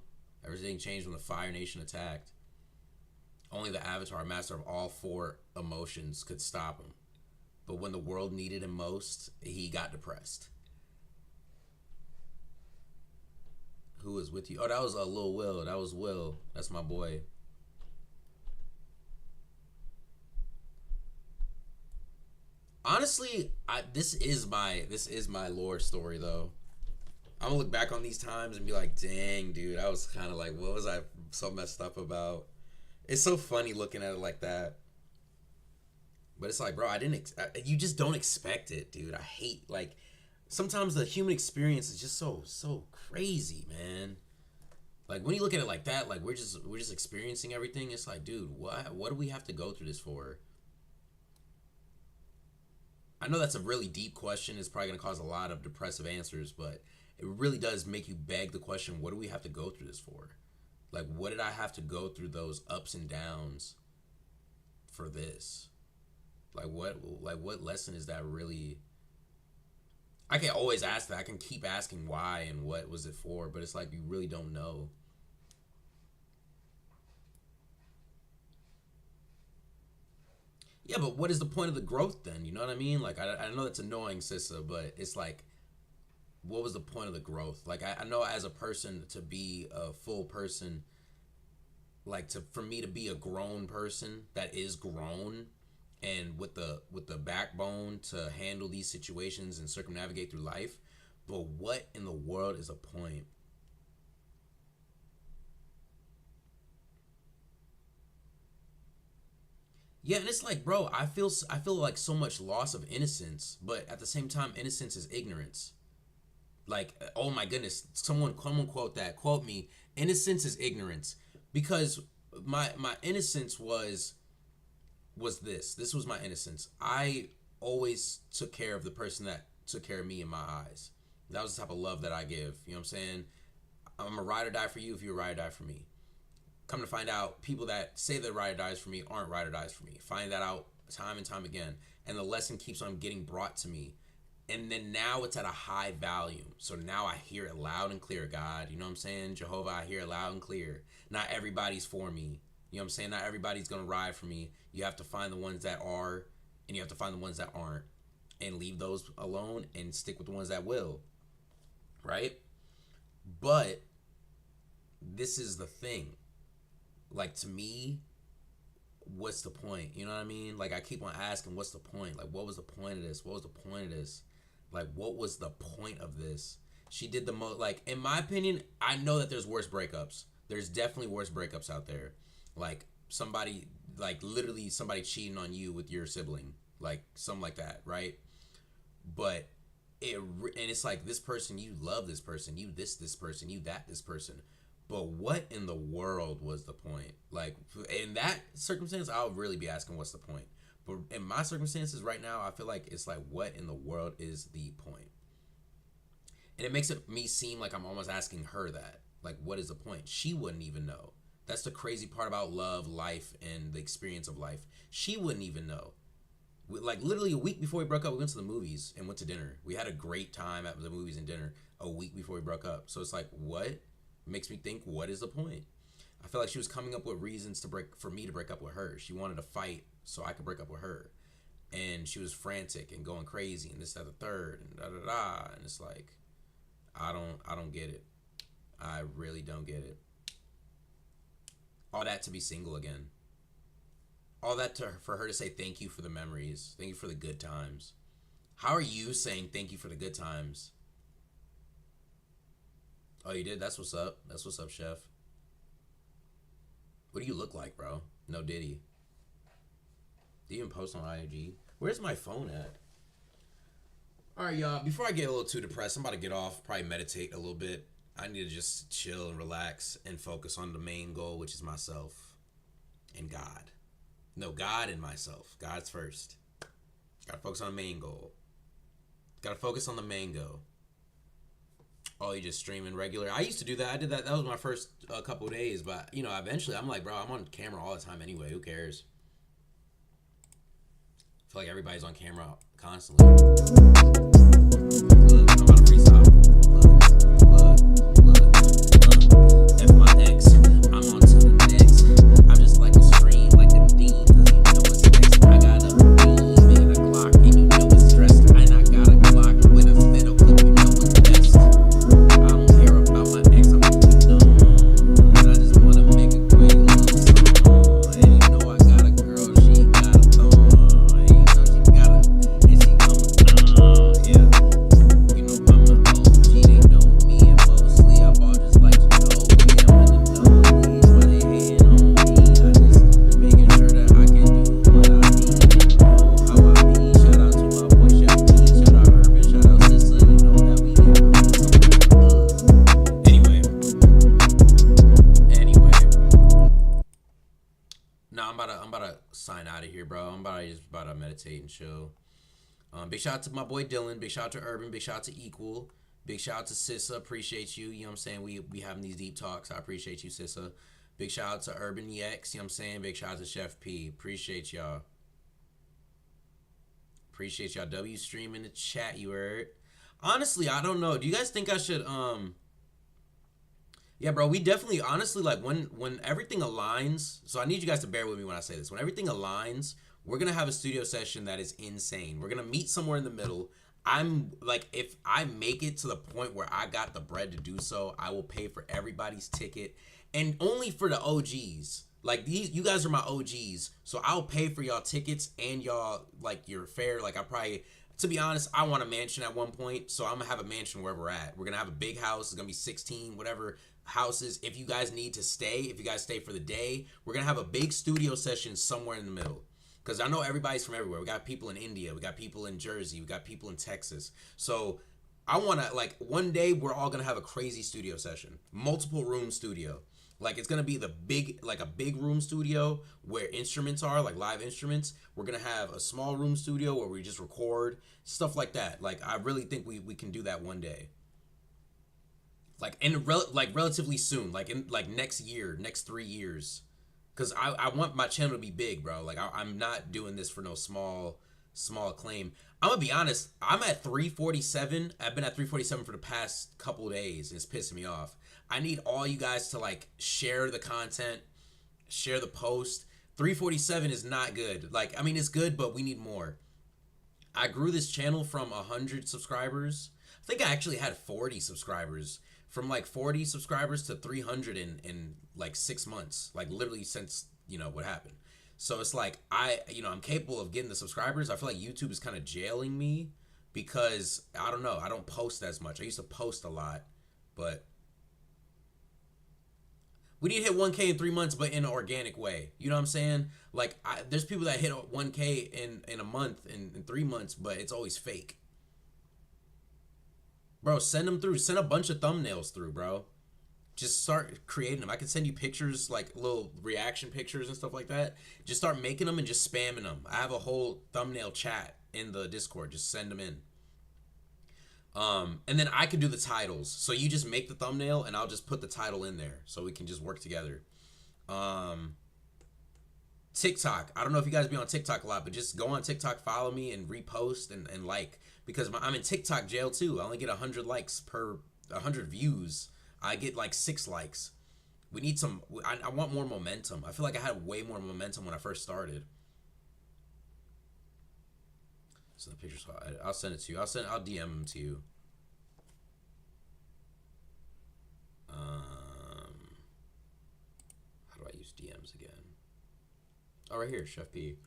Everything changed when the Fire Nation attacked. Only the Avatar, master of all four emotions, could stop him. But when the world needed him most, he got depressed. Who was with you? Oh, that was Lil Will. That was Will. That's my boy. Honestly, this is my lore story though. I'm gonna look back on these times and be like, dang, dude, I was kind of like, what was I so messed up about? It's so funny looking at it like that. But it's like, bro, you just don't expect it, dude. I hate, like, sometimes the human experience is just so crazy, man. Like, when you look at it like that, like, we're just experiencing everything. It's like, dude, what do we have to go through this for? I know that's a really deep question. It's probably going to cause a lot of depressive answers, but it really does make you beg the question, what do we have to go through this for? Like, what did I have to go through those ups and downs for this? Like, what lesson is that really? I can always ask that. I can keep asking why and what was it for, but it's like you really don't know. Yeah, but what is the point of the growth then? You know what I mean? Like, I know that's annoying, Sissa, but it's like, what was the point of the growth? Like, I know as a person, to be a full person, like, for me to be a grown person that is grown and with the backbone to handle these situations and circumnavigate through life. But what in the world is a point? Yeah, and it's like, bro, I feel like so much loss of innocence, but at the same time, innocence is ignorance. Like, oh my goodness, someone quote that. Quote me. Innocence is ignorance, because my innocence was this. This was my innocence. I always took care of the person that took care of me in my eyes. That was the type of love that I give. You know what I'm saying? I'm a ride or die for you if you're a ride or die for me. Come to find out, people that say they're ride or dies for me aren't ride or dies for me. Find that out time and time again. And the lesson keeps on getting brought to me. And then now it's at a high volume. So now I hear it loud and clear, God. You know what I'm saying? Jehovah, I hear it loud and clear. Not everybody's for me. You know what I'm saying? Not everybody's going to ride for me. You have to find the ones that are, and you have to find the ones that aren't. And leave those alone and stick with the ones that will. Right? But this is the thing. Like, to me, what's the point? You know what I mean? Like, I keep on asking, what's the point? Like, what was the point of this? What was the point of this? Like, what was the point of this? She did the most, like, in my opinion, I know that there's worse breakups. There's definitely worse breakups out there. Like, somebody, like, literally somebody cheating on you with your sibling. Like, something like that, right? But, and it's like, this person, you love this person. You this person. You this person. But what in the world was the point? Like, in that circumstance, I'll really be asking what's the point. But in my circumstances right now, I feel like it's like, what in the world is the point? And it makes it me seem like I'm almost asking her that. Like, what is the point? She wouldn't even know. That's the crazy part about love, life, and the experience of life. She wouldn't even know. Like, literally a week before we broke up, we went to the movies and went to dinner. We had a great time at the movies and dinner a week before we broke up. So it's like, what? Makes me think, what is the point? I feel like she was coming up with reasons for me to break up with her. She wanted to fight so I could break up with her. And she was frantic and going crazy and this, that, the third, and da-da-da. And it's like, I don't get it. I really don't get it. All that to be single again. All that for her to say thank you for the memories. Thank you for the good times. How are you saying thank you for the good times? Oh, you did? That's what's up. That's what's up, chef. What do you look like, bro? No Diddy. Do you even post on IG? Where's my phone at? All right, y'all. Before I get a little too depressed, I'm about to get off, probably meditate a little bit. I need to just chill and relax and focus on the main goal, which is myself and God. No, God and myself. God's first. Gotta focus on the main goal. Gotta focus on the main goal. Oh, you just streaming regular? I used to do that. I did that. That was my first couple of days. But, you know, eventually I'm like, bro, I'm on camera all the time anyway. Who cares? I feel like everybody's on camera constantly. Look, I'm about to freestyle. Look. F my ex. I'm on to the next. I'm just like a stream, like a dean. Cause you know it's next. I got a beam and a clock. And you know it's stressed. And I got a clock with a fiddle. Cause you know it's best. I don't care about my ex, I'm moving on. I just wanna make a great little song. And you know I got a girl, she got a thong. And you know she got a, and she going, yeah. You know I'm an OG, they know me, and mostly I ball just like you know me. I'm in the nosebleeds, why they hating on me? I just making sure that I can do what I need. You know how I be. Shout out to my boy Chef P, shout out Urban, shout out Sissa, you know that we get Anyway. No, I'm about to sign out of here, bro. I'm about to meditate and chill. Big shout out to my boy Dylan. Big shout out to Urban. Big shout out to Equal. Big shout out to Sissa. Appreciate you. You know what I'm saying? We having these deep talks. I appreciate you, Sissa. Big shout out to Urban EX. You know what I'm saying? Big shout out to Chef P. Appreciate y'all. Appreciate y'all. W stream in the chat, you heard. Honestly, I don't know. Do you guys think I should yeah, bro, we definitely, honestly, like, when everything aligns, so I need you guys to bear with me when I say this. When everything aligns, we're going to have a studio session that is insane. We're going to meet somewhere in the middle. I'm, like, if I make it to the point where I got the bread to do so, I will pay for everybody's ticket, and only for the OGs. Like, you guys are my OGs, so I'll pay for y'all tickets and y'all, like, your fare. Like, I probably to be honest, I want a mansion at one point, so I'm gonna have a mansion wherever we're at. We're gonna have a big house. It's gonna be 16, whatever houses. If you guys need to stay, if you guys stay for the day, we're gonna have a big studio session somewhere in the middle. Because I know everybody's from everywhere. We got people in India, we got people in Jersey, we got people in Texas. So I want to, like, one day we're all gonna have a crazy studio session, multiple room studio. Like, it's gonna be the big, like a big room studio where instruments are, like live instruments. We're gonna have a small room studio where we just record stuff like that. Like, I really think we can do that one day. Like, relatively soon, like in like next year, next 3 years, because I want my channel to be big, bro. Like, I'm not doing this for no small acclaim. I'm gonna be honest. I'm at 347. I've been at 347 for the past couple of days, and it's pissing me off. I need all you guys to like share the content, share the post. 347 is not good. Like, I mean, it's good, but we need more. I grew this channel from 100 subscribers. I think I actually had 40 subscribers. From like 40 subscribers to 300 in like 6 months. Like, literally since, you know, what happened. So it's like, I'm capable of getting the subscribers. I feel like YouTube is kind of jailing me because, I don't know, I don't post as much. I used to post a lot, but we need to hit 1K in 3 months, but in an organic way. You know what I'm saying? Like, there's people that hit 1K in a month, in 3 months, but it's always fake. Bro, send them through. Send a bunch of thumbnails through, bro. Just start creating them. I can send you pictures, like little reaction pictures and stuff like that. Just start making them and just spamming them. I have a whole thumbnail chat in the Discord. Just send them in. And then I can do the titles. So you just make the thumbnail and I'll just put the title in there so we can just work together. TikTok. I don't know if you guys be on TikTok a lot, but just go on TikTok, follow me, and repost and like, because I'm in TikTok jail too. I only get 100 likes per 100 views. I get like 6 likes. We need some. I want more momentum. I feel like I had way more momentum when I first started. So the pictures, I'll send it to you. I'll DM them to you. How do I use DMs again? Oh, right here, Chef P.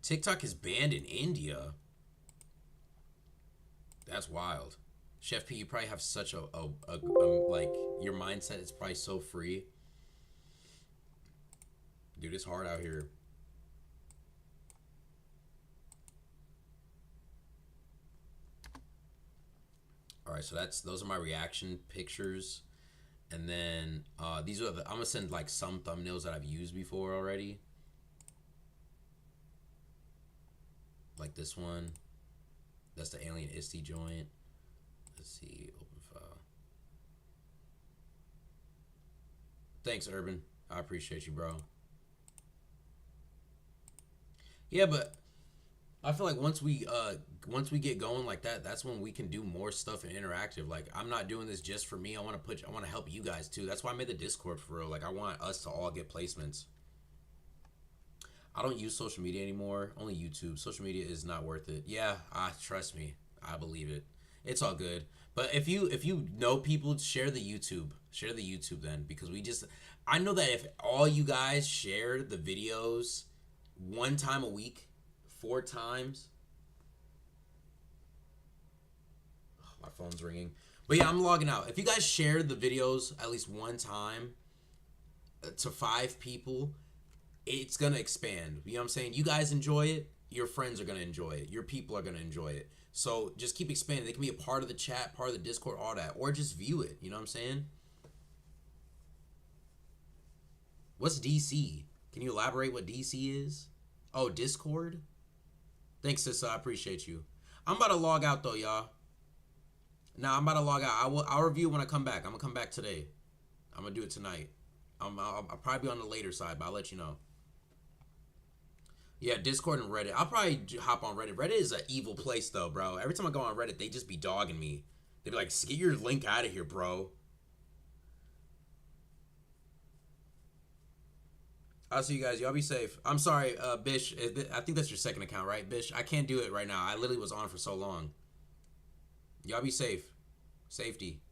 TikTok is banned in India. That's wild. Chef P, you probably have such a like, your mindset is probably so free. Dude, it's hard out here. All right, so those are my reaction pictures, and then these are I'm gonna send like some thumbnails that I've used before already, like this one. That's the alien Isty joint. Let's see, open file. Thanks, Urban. I appreciate you, bro. Yeah, but I feel like once we get going like that, that's when we can do more stuff and interactive. Like, I'm not doing this just for me. I want to help you guys too. That's why I made the Discord for real. Like, I want us to all get placements. I don't use social media anymore. Only YouTube. Social media is not worth it. Yeah, trust me. I believe it. It's all good. But if you know people, share the YouTube. Share the YouTube then, because I know that if all you guys share the videos 1 time a week, 4 times. Oh, my phone's ringing. But yeah, I'm logging out. If you guys share the videos at least 1 time to 5 people, it's going to expand. You know what I'm saying? You guys enjoy it. Your friends are going to enjoy it. Your people are going to enjoy it. So just keep expanding. They can be a part of the chat, part of the Discord, all that. Or just view it. You know what I'm saying? What's DC? Can you elaborate what DC is? Oh, Discord? Thanks, sis. I appreciate you. I'm about to log out, though, y'all. Nah, I'm about to log out. I'll review when I come back. I'm going to come back today. I'm going to do it tonight. I'll probably be on the later side, but I'll let you know. Yeah, Discord and Reddit. I'll probably hop on Reddit. Reddit is an evil place, though, bro. Every time I go on Reddit, they just be dogging me. They be like, get your link out of here, bro. I'll see you guys. Y'all be safe. I'm sorry, Bish. I think that's your second account, right, Bish? I can't do it right now. I literally was on for so long. Y'all be safe. Safety.